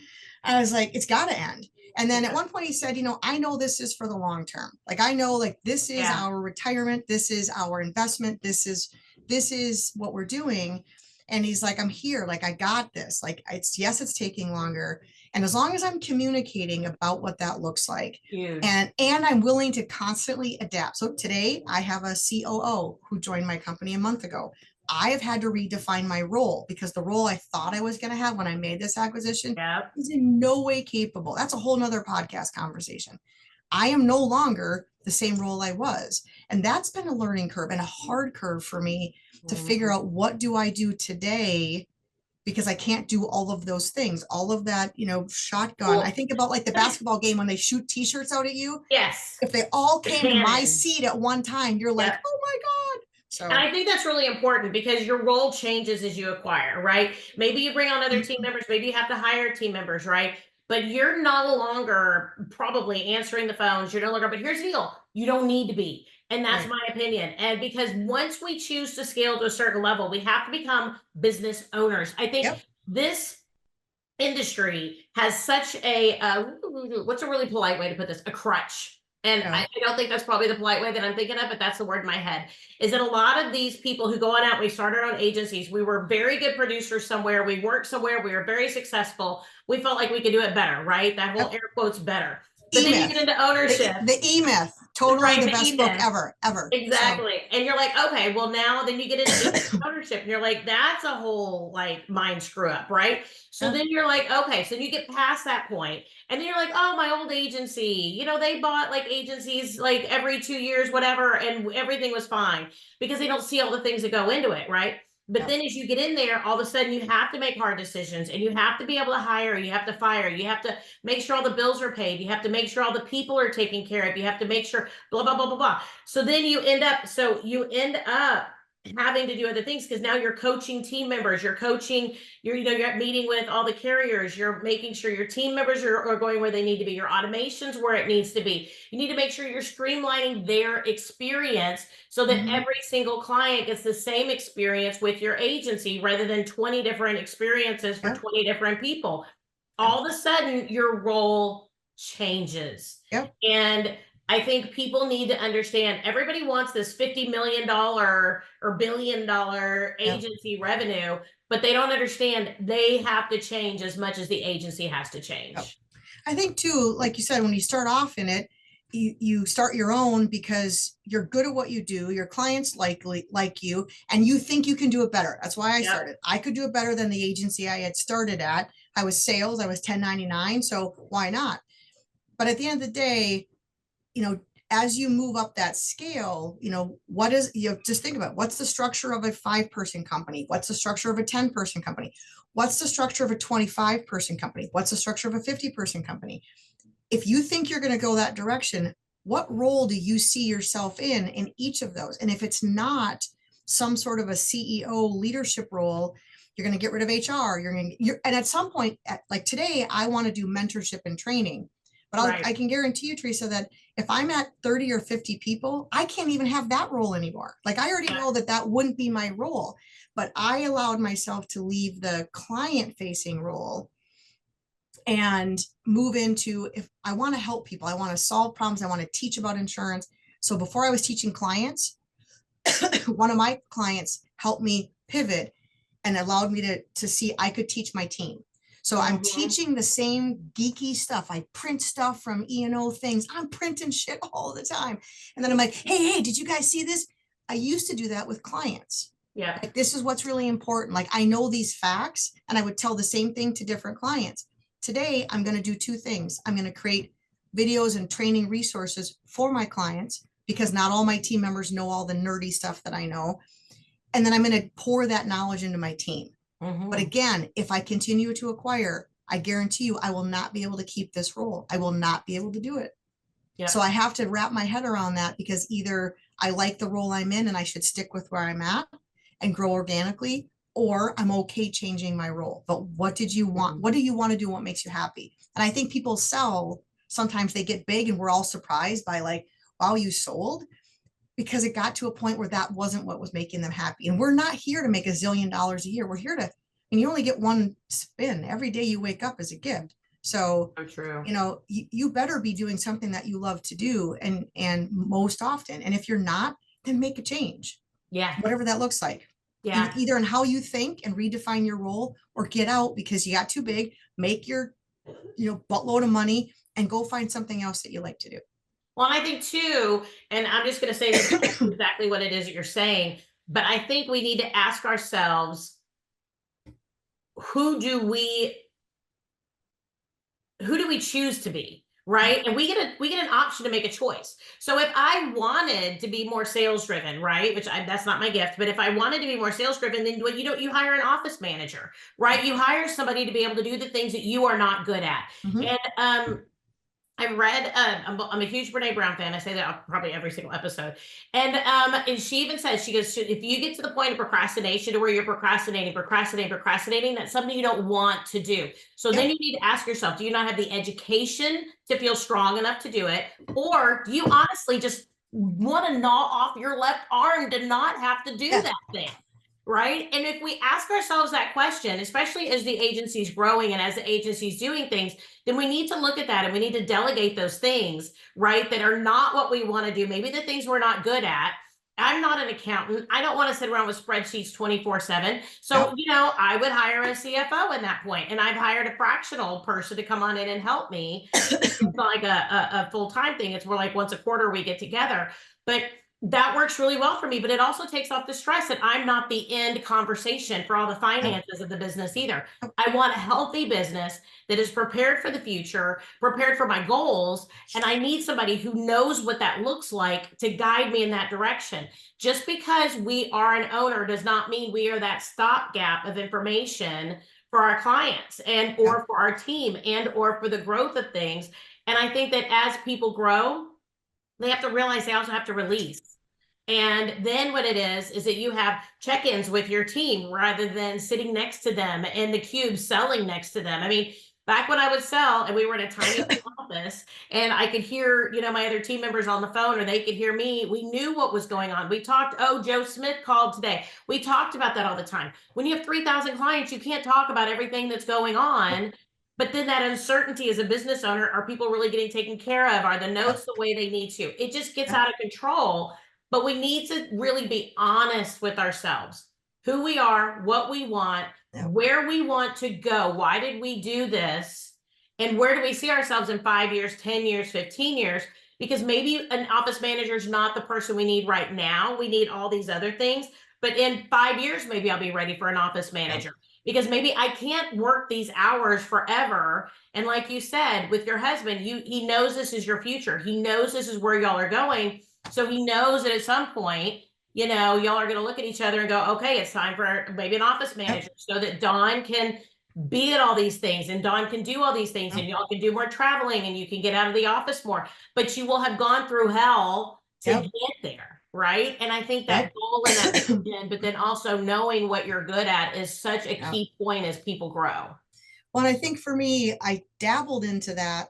S2: I was like, it's got to end. And then at one point he said, I know this is for the long term. Like, I know, like, this is our retirement. This is our investment. This is what we're doing. And he's like, I'm here. Like, I got this. Like, it's taking longer. And as long as I'm communicating about what that looks like, and I'm willing to constantly adapt. So today I have a COO who joined my company a month ago. I have had to redefine my role because the role I thought I was going to have when I made this acquisition is in no way capable. That's a whole nother podcast conversation. I am no longer the same role I was. And that's been a learning curve and a hard curve for me to figure out, what do I do today? Because I can't do all of those things, all of that, shotgun. I think about like the basketball game when they shoot t-shirts out at you.
S1: Yes.
S2: If they all came to my seat at one time, you're like, oh my God. So,
S1: and I think that's really important because your role changes as you acquire, right? Maybe you bring on other team members, maybe you have to hire team members, right? But you're no longer probably answering the phones. You're no longer, but here's the deal. You don't need to be. And that's my opinion. And because once we choose to scale to a certain level, we have to become business owners. I think this industry has such a, what's a really polite way to put this? A crutch. And I don't think that's probably the polite way that I'm thinking of, but that's the word in my head, is that a lot of these people who go on out, we started our own agencies, we were very good producers somewhere, we worked somewhere, we were very successful, we felt like we could do it better, right? That whole air quotes better. But then you get into ownership.
S2: The E-Myth, totally the best book ever.
S1: Exactly. So. And you're like, okay, well now then you get into ownership and you're like, that's a whole like mind screw up, right? So then you're like, okay, so you get past that point and then you're like, oh, my old agency, they bought like agencies like every 2 years, whatever, and everything was fine because they don't see all the things that go into it, right? But then as you get in there, all of a sudden you have to make hard decisions and you have to be able to hire, you have to fire, you have to make sure all the bills are paid, you have to make sure all the people are taken care of, you have to make sure blah, blah, blah, blah, blah. So then you end up having to do other things because now you're coaching team members, you're meeting with all the carriers, you're making sure your team members are going where they need to be, your automation's where it needs to be. You need to make sure you're streamlining their experience so that every single client gets the same experience with your agency rather than 20 different experiences for 20 different people. All of a sudden your role changes. And I think people need to understand everybody wants this $50 million or $1 billion agency revenue, but they don't understand they have to change as much as the agency has to change.
S2: I think too, like you said, when you start off in it, you start your own because you're good at what you do. Your clients like you, and you think you can do it better. That's why I started. I could do it better than the agency I had started at. I was sales, I was 1099. So why not? But at the end of the day, as you move up that scale, just think about what's the structure of a 5-person company? What's the structure of a 10-person company? What's the structure of a 25-person company? What's the structure of a 50-person company? If you think you're going to go that direction, what role do you see yourself in each of those? And if it's not some sort of a CEO leadership role, you're going to get rid of HR. And at some point, like today, I want to do mentorship and training. But I can guarantee you, Teresa, that if I'm at 30 or 50 people, I can't even have that role anymore. Like I already know that wouldn't be my role, but I allowed myself to leave the client-facing role and move into, if I want to help people, I want to solve problems, I want to teach about insurance. So before I was teaching clients, one of my clients helped me pivot and allowed me to see I could teach my team. So I'm teaching the same geeky stuff. I print stuff from E&O things. I'm printing shit all the time. And then I'm like, hey, did you guys see this? I used to do that with clients. Like, this is what's really important. Like, I know these facts and I would tell the same thing to different clients. Today, I'm going to do two things. I'm going to create videos and training resources for my clients because not all my team members know all the nerdy stuff that I know. And then I'm going to pour that knowledge into my team. But again, if I continue to acquire, I guarantee you I will not be able to keep this role. I will not be able to do it.
S1: Yeah.
S2: So I have to wrap my head around that because either I like the role I'm in and I should stick with where I'm at and grow organically, or I'm okay changing my role. But what did you want? What do you want to do? What makes you happy? And I think people sell, sometimes they get big and we're all surprised by like, wow, you sold, because it got to a point where that wasn't what was making them happy. And we're not here to make $1 zillion a year. We're here to, and you only get one spin. Every day you wake up is a gift. So,
S1: true.
S2: you know, you better be doing something that you love to do and most often. And if you're not, then make a change.
S1: Yeah.
S2: Whatever that looks like.
S1: Yeah.
S2: Either in how you think and redefine your role, or get out because you got too big, make your, buttload of money and go find something else that you like to do.
S1: Well, I think too, and I'm just going to say this exactly what it is that you're saying, but I think we need to ask ourselves, who do we choose to be? Right. And we get an option to make a choice. So if I wanted to be more sales driven, right, which that's not my gift, but if I wanted to be more sales driven, then you hire an office manager, right? You hire somebody to be able to do the things that you are not good at. And I read, I'm a huge Brene Brown fan. I say that on probably every single episode. And she even says, she goes, if you get to the point of procrastination to where you're procrastinating, that's something you don't want to do. So then you need to ask yourself, do you not have the education to feel strong enough to do it? Or do you honestly just want to gnaw off your left arm to not have to do that thing? Right. And if we ask ourselves that question, especially as the agency's growing and as the agency's doing things, then we need to look at that and we need to delegate those things, right, that are not what we want to do. Maybe the things we're not good at. I'm not an accountant. I don't want to sit around with spreadsheets 24/7. So, I would hire a CFO in that point. And I've hired a fractional person to come on in and help me. It's not like a full-time thing. It's more like once a quarter we get together. But that works really well for me, but it also takes off the stress that I'm not the end conversation for all the finances of the business either. I want a healthy business that is prepared for the future, prepared for my goals, and I need somebody who knows what that looks like to guide me in that direction. Just because we are an owner does not mean we are that stopgap of information for our clients and or for our team and or for the growth of things. And I think that as people grow, they have to realize they also have to release. And then what it is that you have check-ins with your team rather than sitting next to them in the cube selling next to them. I mean, back when I would sell and we were in a tiny office and I could hear, my other team members on the phone or they could hear me, we knew what was going on. We talked, Joe Smith called today. We talked about that all the time. When you have 3,000 clients, you can't talk about everything that's going on. But then that uncertainty as a business owner, are people really getting taken care of? Are the notes the way they need to? It just gets out of control. But we need to really be honest with ourselves, who we are, what we want, where we want to go. Why did we do this? And where do we see ourselves in 5 years, 10 years, 15 years? Because maybe an office manager is not the person we need right now. We need all these other things. But in 5 years, maybe I'll be ready for an office manager. Because maybe I can't work these hours forever. And like you said, with your husband, he knows this is your future. He knows this is where y'all are going. So he knows that at some point, y'all are going to look at each other and go, okay, it's time for maybe an office manager so that Dawn can be at all these things and Dawn can do all these things and y'all can do more traveling and you can get out of the office more. But you will have gone through hell to get there. Right. And I think that goal and that vision, but then also knowing what you're good at is such a key point as people grow.
S2: Well, I think for me, I dabbled into that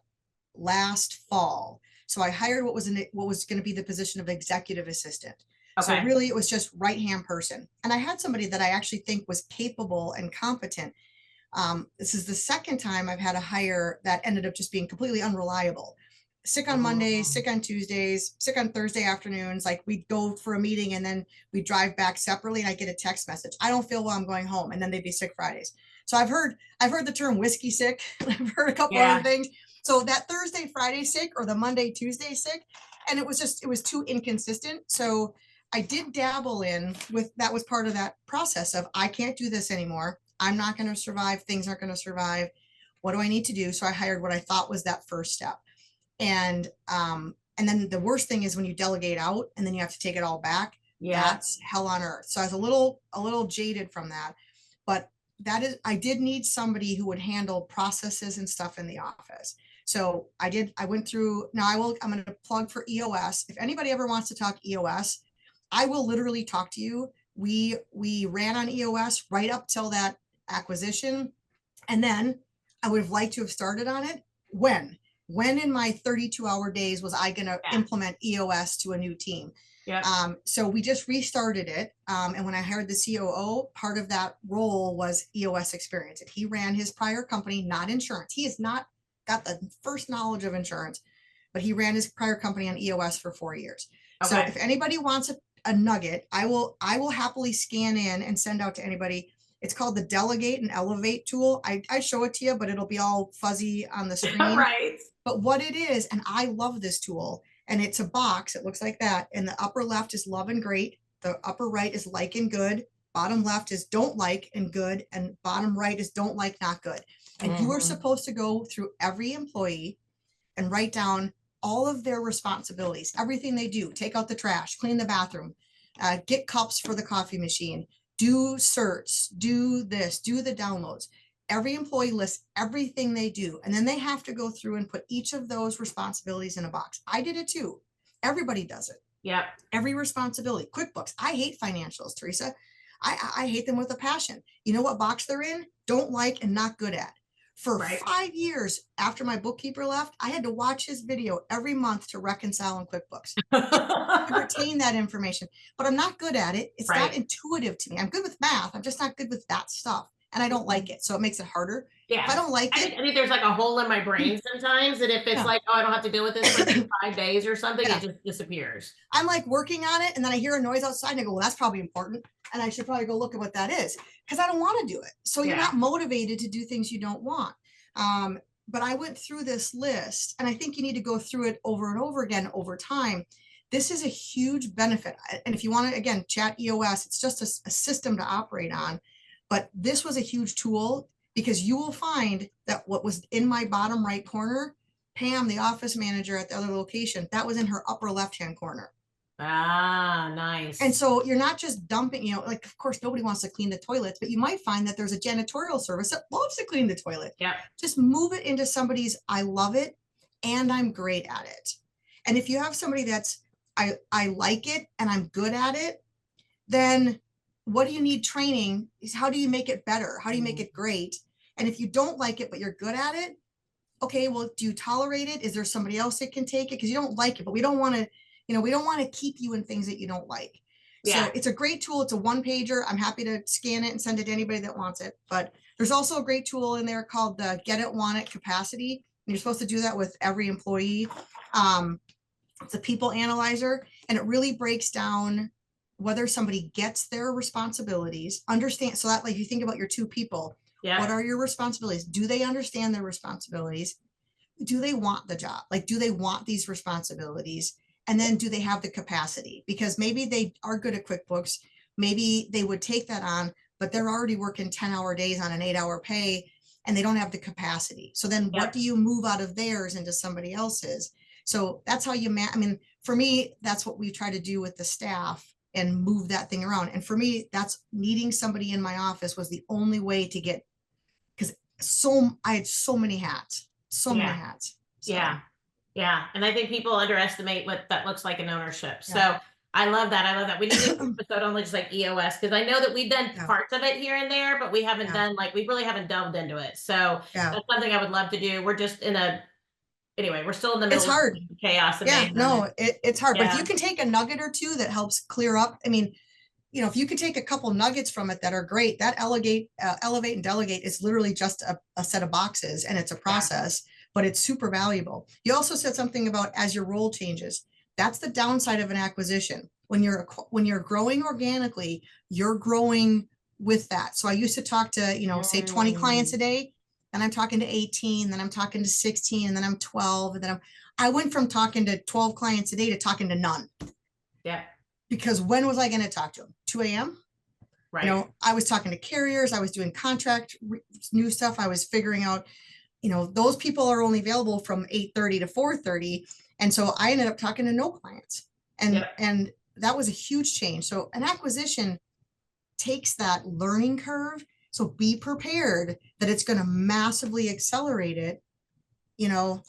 S2: last fall. So I hired what was going to be the position of executive assistant. So really it was just right-hand person. And I had somebody that I actually think was capable and competent. This is the second time I've had a hire that ended up just being completely unreliable. Sick on Mondays, sick on Tuesdays, sick on Thursday afternoons. Like we'd go for a meeting and then we drive back separately and I get a text message. I don't feel well, I'm going home. And then they'd be sick Fridays. So I've heard the term whiskey sick. I've heard a couple other things. So that Thursday, Friday sick or the Monday, Tuesday sick. And it was too inconsistent. So I did dabble in with, that was part of that process of, I can't do this anymore. I'm not going to survive. Things aren't going to survive. What do I need to do? So I hired what I thought was that first step. And then the worst thing is when you delegate out and then you have to take it all back.
S1: Yeah.
S2: That's hell on earth. So I was a little jaded from that, but I did need somebody who would handle processes and stuff in the office. So I went through, I'm going to plug for EOS. If anybody ever wants to talk EOS, I will literally talk to you. We ran on EOS right up till that acquisition. And then I would have liked to have started on it. When in my 32-hour days was I going to implement EOS to a new team?
S1: Yeah.
S2: So we just restarted it. And when I hired the COO, part of that role was EOS experience. And he ran his prior company, not insurance. He has not got the first knowledge of insurance, but he ran his prior company on EOS for 4 years. Okay. So if anybody wants a nugget, I will happily scan in and send out to anybody. It's called the Delegate and Elevate tool. I show it to you, but it'll be all fuzzy on the screen.
S1: Right.
S2: But what it is, and I love this tool, and it's a box. It looks like that. And the upper left is love and great. The upper right is like and good. Bottom left is don't like and good. And bottom right is don't like, not good. And you are supposed to go through every employee and write down all of their responsibilities, everything they do. Take out the trash, clean the bathroom, get cups for the coffee machine, do certs, do this, do the downloads. Every employee lists everything they do, and then they have to go through and put each of those responsibilities in a box. I did it too. Everybody does it.
S1: Yeah.
S2: Every responsibility. QuickBooks. I hate financials, Teresa. I hate them with a passion. You know what box they're in? Don't like and not good at. For 5 years after my bookkeeper left, I had to watch his video every month to reconcile in QuickBooks. To retain that information, but I'm not good at it. It's not intuitive to me. I'm good with math. I'm just not good with that stuff. And I don't like it. So it makes it harder.
S1: Yeah.
S2: If I don't like it.
S1: I think there's like a hole in my brain sometimes. And if it's like, oh, I don't have to deal with this for 5 days or something, it just disappears.
S2: I'm like working on it. And then I hear a noise outside and I go, well, that's probably important. And I should probably go look at what that is because I don't want to do it. So you're not motivated to do things you don't want. But I went through this list and I think you need to go through it over and over again over time. This is a huge benefit. And if you want to, again, chat EOS, it's just a system to operate on. But this was a huge tool because you will find that what was in my bottom right corner, Pam, the office manager at the other location, that was in her upper left-hand corner.
S1: Ah, nice.
S2: And so you're not just dumping, like, of course, nobody wants to clean the toilets, but you might find that there's a janitorial service that loves to clean the toilet.
S1: Yeah.
S2: Just move it into somebody's, I love it and I'm great at it. And if you have somebody that's, I like it and I'm good at it, then what do you need training is how do you make it better? How do you make it great? And if you don't like it, but you're good at it, okay, well, do you tolerate it? Is there somebody else that can take it? Because you don't like it, but we don't want to, we don't want to keep you in things that you don't like. Yeah. So it's a great tool. It's a one-pager. I'm happy to scan it and send it to anybody that wants it. But there's also a great tool in there called the Get It, Want It capacity. And you're supposed to do that with every employee. It's a people analyzer, and it really breaks down whether somebody gets their responsibilities, understand. So that, like, you think about your two people, what are your responsibilities? Do they understand their responsibilities? Do they want the job? Like, do they want these responsibilities? And then do they have the capacity? Because maybe they are good at QuickBooks. Maybe they would take that on, but they're already working 10-hour days on an 8-hour pay and they don't have the capacity. So then what do you move out of theirs into somebody else's? So that's how you, for me, that's what we try to do with the staff and move that thing around. And for me, that's needing somebody in my office was the only way to get, because I had so many hats, many hats. So.
S1: Yeah. And I think people underestimate what that looks like in ownership. So I love that. We need to do an episode on just like EOS, because I know that we've done parts of it here and there, but we haven't done, we really haven't delved into it. So that's something I would love to do. We're just anyway, we're still in the middle of chaos.
S2: It's hard, but if you can take a nugget or two that helps clear up, if you can take a couple nuggets from it that are great, that elevate and delegate is literally just a set of boxes and it's a process, but it's super valuable. You also said something about as your role changes. That's the downside of an acquisition. When you're growing organically, you're growing with that. So I used to talk to, say 20 clients a day, and I'm talking to 18, then I'm talking to 16, and then I'm 12, and then I went from talking to 12 clients a day to talking to none.
S1: Yeah.
S2: Because when was I going to talk to them? 2 a.m.
S1: Right.
S2: I was talking to carriers. I was doing contract new stuff. I was figuring out those people are only available from 8:30 to 4:30. And so I ended up talking to no clients. And that was a huge change. So an acquisition takes that learning curve. So be prepared that it's going to massively accelerate it, in a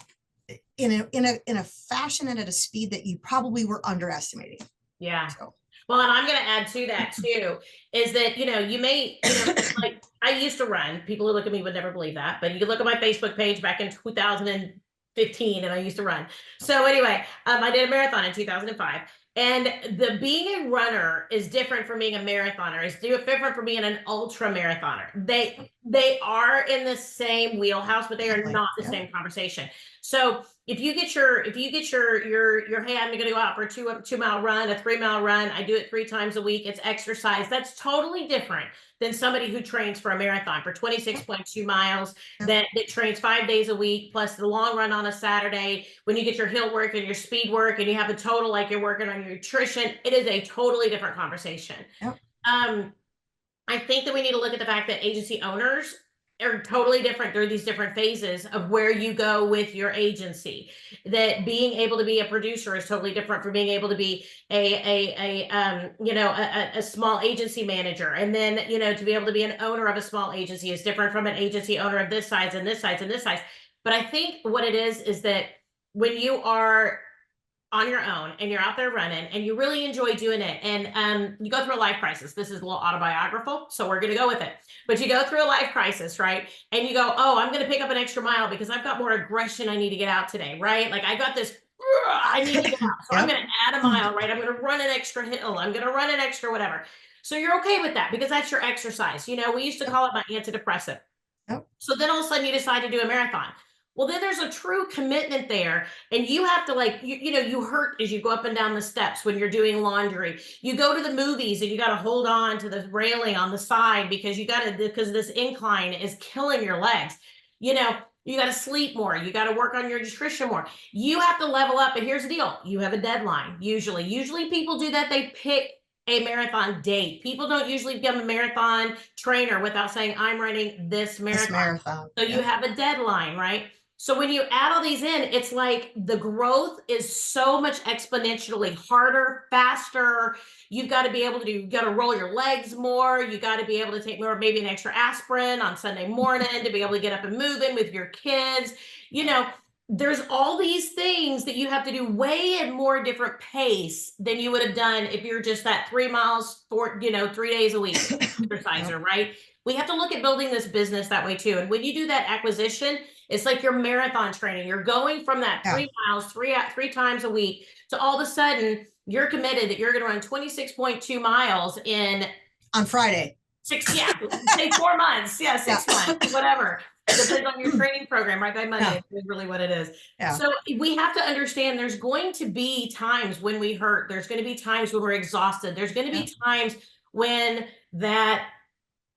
S2: fashion and at a speed that you probably were underestimating.
S1: Yeah. So. Well, and I'm going to add to that too, is that, you may, like I used to run, people who look at me would never believe that, but you can look at my Facebook page back in 2015 and I used to run. So anyway, I did a marathon in 2005. And being a runner is different from being a marathoner. It's different from being an ultra marathoner. They are in the same wheelhouse, but they are not the same conversation. So if you get your hey, I'm going to go out for a 2-mile run, a 3-mile run. I do it 3 times a week. It's exercise. That's totally different than somebody who trains for a marathon for 26.2 miles that trains 5 days a week, plus the long run on a Saturday. When you get your hill work and your speed work and you have a total like you're working on your nutrition, it is a totally different conversation.
S2: Yep.
S1: I think that we need to look at the fact that agency owners are totally different through these different phases of where you go with your agency. That being able to be a producer is totally different from being able to be a small agency manager. And then, to be able to be an owner of a small agency is different from an agency owner of this size and this size and this size. But I think what it is that when you are on your own and you're out there running and you really enjoy doing it and you go through a life crisis. This is a little autobiographical, so we're going to go with it. But you go through a life crisis, right? And you go, oh, I'm going to pick up an extra mile because I've got more aggression I need to get out today, right? Like I got this, I need to get out. So I'm going to add a mile, right? I'm going to run an extra hill. I'm going to run an extra whatever. So you're okay with that because that's your exercise. We used to call it my antidepressant. So then all of a sudden you decide to do a marathon. Well, then there's a true commitment there. And you have to you hurt as you go up and down the steps when you're doing laundry. You go to the movies and you got to hold on to the railing on the side because because this incline is killing your legs. You got to sleep more. You got to work on your nutrition more. You have to level up. And here's the deal. You have a deadline. Usually people do that. They pick a marathon date. People don't usually become a marathon trainer without saying, I'm running this marathon. So you have a deadline, right? So when you add all these in, it's like the growth is so much exponentially harder, faster. You've got to be able to you got to roll your legs more. You got to be able to take more, maybe an extra aspirin on Sunday morning to be able to get up and moving with your kids. There's all these things that you have to do way at more different pace than you would have done if you're just that 3 miles for, 3 days a week exerciser, right? We have to look at building this business that way too. And when you do that acquisition, it's like your marathon training. You're going from that 3 miles, three times a week to all of a sudden you're committed that you're going to run 26.2 miles
S2: on Friday.
S1: Say 4 months. 6 months, whatever. Depends on your training program, right? By Monday is really what it is. So we have to understand there's going to be times when we hurt. There's going to be times when we're exhausted. There's going to be times when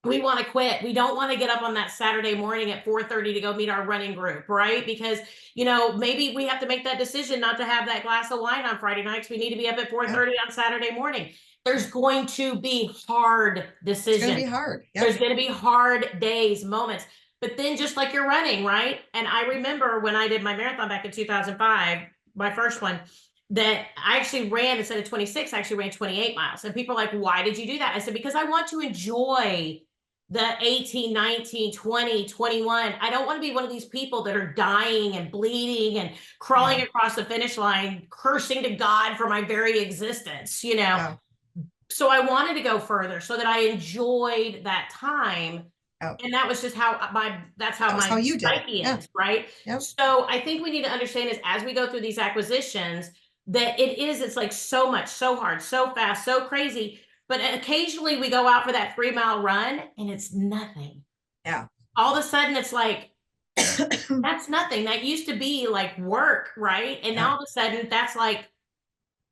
S1: we want to quit. We don't want to get up on that Saturday morning at 4:30 to go meet our running group, right? Because, maybe we have to make that decision not to have that glass of wine on Friday nights. We need to be up at 4:30 on Saturday morning. There's going to be hard decisions. It's
S2: going to be hard.
S1: There's going to be hard days, moments. But then just like you're running, right? And I remember when I did my marathon back in 2005, my first one, that I actually ran, instead of 26, I actually ran 28 miles. And people are like, why did you do that? I said, because I want to enjoy the 18, 19, 20, 21. I don't want to be one of these people that are dying and bleeding and crawling across the finish line, cursing to God for my very existence, So I wanted to go further so that I enjoyed that time. And that was just how my psyche is, right? So I think we need to understand is as we go through these acquisitions, that it's like so much, so hard, so fast, so crazy. But occasionally we go out for that 3-mile run and it's nothing. All of a sudden it's like, that's nothing. That used to be like work, right? And now all of a sudden that's like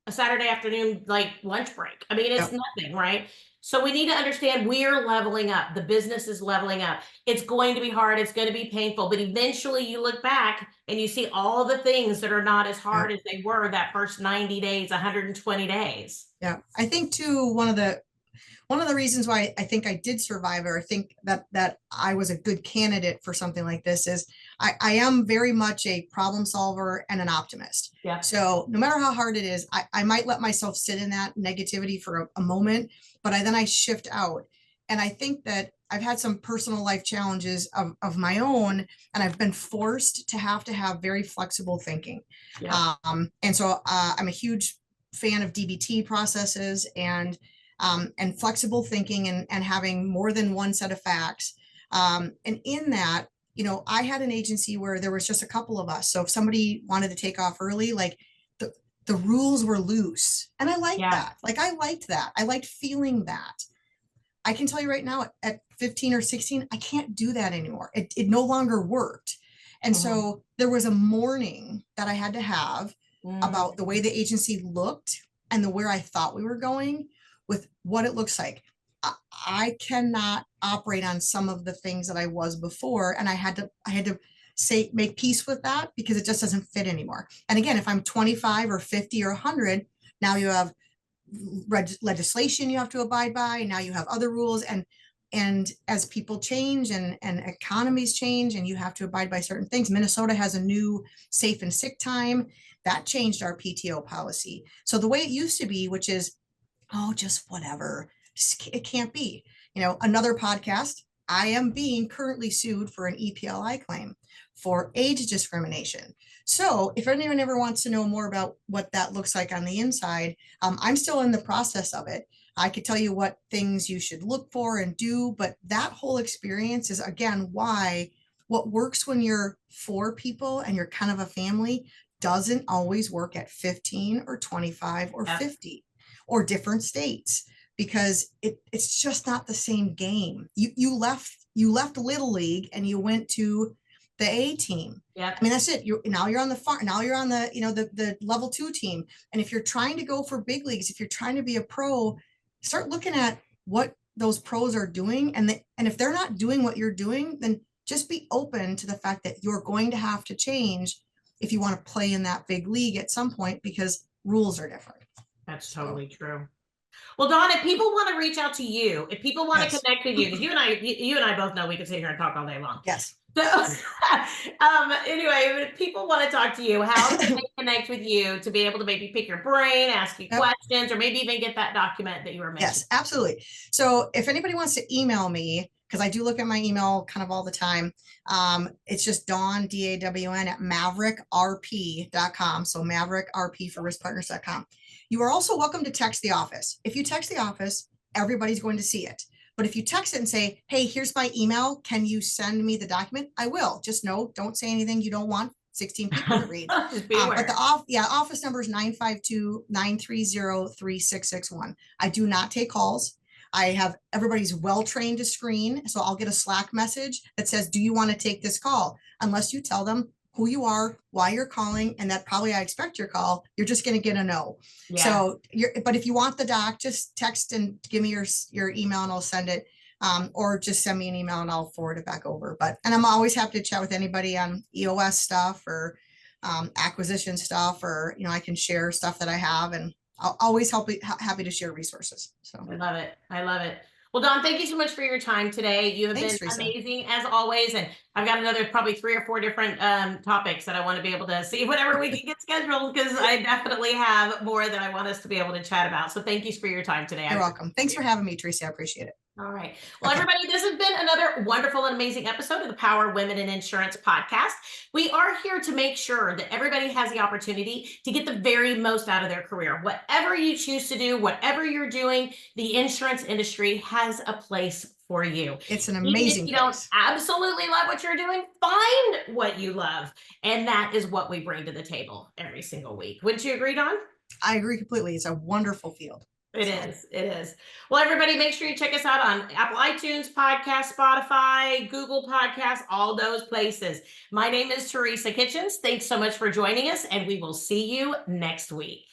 S1: a Saturday afternoon, like lunch break. I mean, it's nothing, right? So we need to understand we're leveling up. The business is leveling up. It's going to be hard. It's going to be painful, but eventually you look back and you see all the things that are not as hard as they were that first 90 days, 120 days.
S2: I think too, one of the one of the reasons why I think I did survive, or I think that I was a good candidate for something like this, is I am very much a problem solver and an optimist.
S1: Yeah.
S2: So no matter how hard it is, I might let myself sit in that negativity for a moment, but then I shift out. And I think that I've had some personal life challenges of my own, and I've been forced to have very flexible thinking.
S1: Yeah.
S2: And so I'm a huge fan of DBT processes and flexible thinking, and having more than one set of facts. And in that, I had an agency where there was just a couple of us. So if somebody wanted to take off early, like the rules were loose. And I liked
S1: Yeah.
S2: that. Like, I liked that. I liked feeling that. I can tell you right now at 15 or 16, I can't do that anymore. It no longer worked. And so there was a morning that I had to have about the way the agency looked and the where I thought we were going with what it looks like. I cannot operate on some of the things that I was before. And I had to say, make peace with that, because it just doesn't fit anymore. And again, if I'm 25 or 50 or 100, now you have legislation you have to abide by. Now you have other rules, and as people change and economies change, and you have to abide by certain things. Minnesota has a new safe and sick time that changed our PTO policy. So the way it used to be, which is, oh, just whatever, it can't be. Another podcast, I am being currently sued for an EPLI claim for age discrimination. So if anyone ever wants to know more about what that looks like on the inside, I'm still in the process of it. I could tell you what things you should look for and do, but that whole experience is, again, why what works when you're 4 people and you're kind of a family doesn't always work at 15 or 25 or 50 or different states, because it's just not the same game. You left Little League and you went to the A team.
S1: Yeah.
S2: I mean, that's it. Now you're on the farm. Now you're on the, the level 2 team. And if you're trying to go for big leagues, if you're trying to be a pro, start looking at what those pros are doing. And if they're not doing what you're doing, then just be open to the fact that you're going to have to change if you want to play in that big league at some point, because rules are different.
S1: That's totally true. Well, Dawn, if people want to reach out to you, if people want to connect with you, because you and I both know we can sit here and talk all day long.
S2: Yes.
S1: So, anyway, if people want to talk to you, how can they connect with you to be able to maybe pick your brain, ask you questions, or maybe even get that document that you were mentioning?
S2: Yes, absolutely. So if anybody wants to email me, because I do look at my email kind of all the time, it's just Dawn, DAWN, at maverickrp.com. So maverick.rp for riskpartners.com. You are also welcome to text the office. If you text the office, everybody's going to see it. But if you text it and say, hey, here's my email, can you send me the document? I will. Just don't say anything you don't want 16 people to read.
S1: Just be aware.
S2: But the office number is 952-930-3661. I do not take calls. I have everybody's well-trained to screen. So I'll get a Slack message that says, do you want to take this call? Unless you tell them who you are, why you're calling, and that probably I expect your call, you're just going to get a no. Yeah. So but if you want the doc, just text and give me your email and I'll send it. Or just send me an email and I'll forward it back over. And I'm always happy to chat with anybody on EOS stuff or acquisition stuff, or, I can share stuff that I have, and I'll always happy to share resources. So
S1: I love it. I love it. Well, Dawn, thank you so much for your time today. You have been amazing as always. And I've got another probably 3 or 4 different topics that I want to be able to see whenever we can get scheduled, because I definitely have more that I want us to be able to chat about. So thank you for your time today.
S2: You're welcome. Thanks for having me, Teresa. I appreciate it.
S1: All right. Well, everybody, this has been another wonderful and amazing episode of the Power Women in Insurance podcast. We are here to make sure that everybody has the opportunity to get the very most out of their career. Whatever you choose to do, whatever you're doing, the insurance industry has a place for you.
S2: It's an amazing
S1: Even if you don't absolutely love what you're doing, find what you love. And that is what we bring to the table every single week. Wouldn't you agree, Dawn?
S2: I agree completely. It's a wonderful field.
S1: It is. It is. Well, everybody, make sure you check us out on Apple iTunes, Podcast, Spotify, Google Podcasts, all those places. My name is Teresa Kitchens. Thanks so much for joining us, and we will see you next week.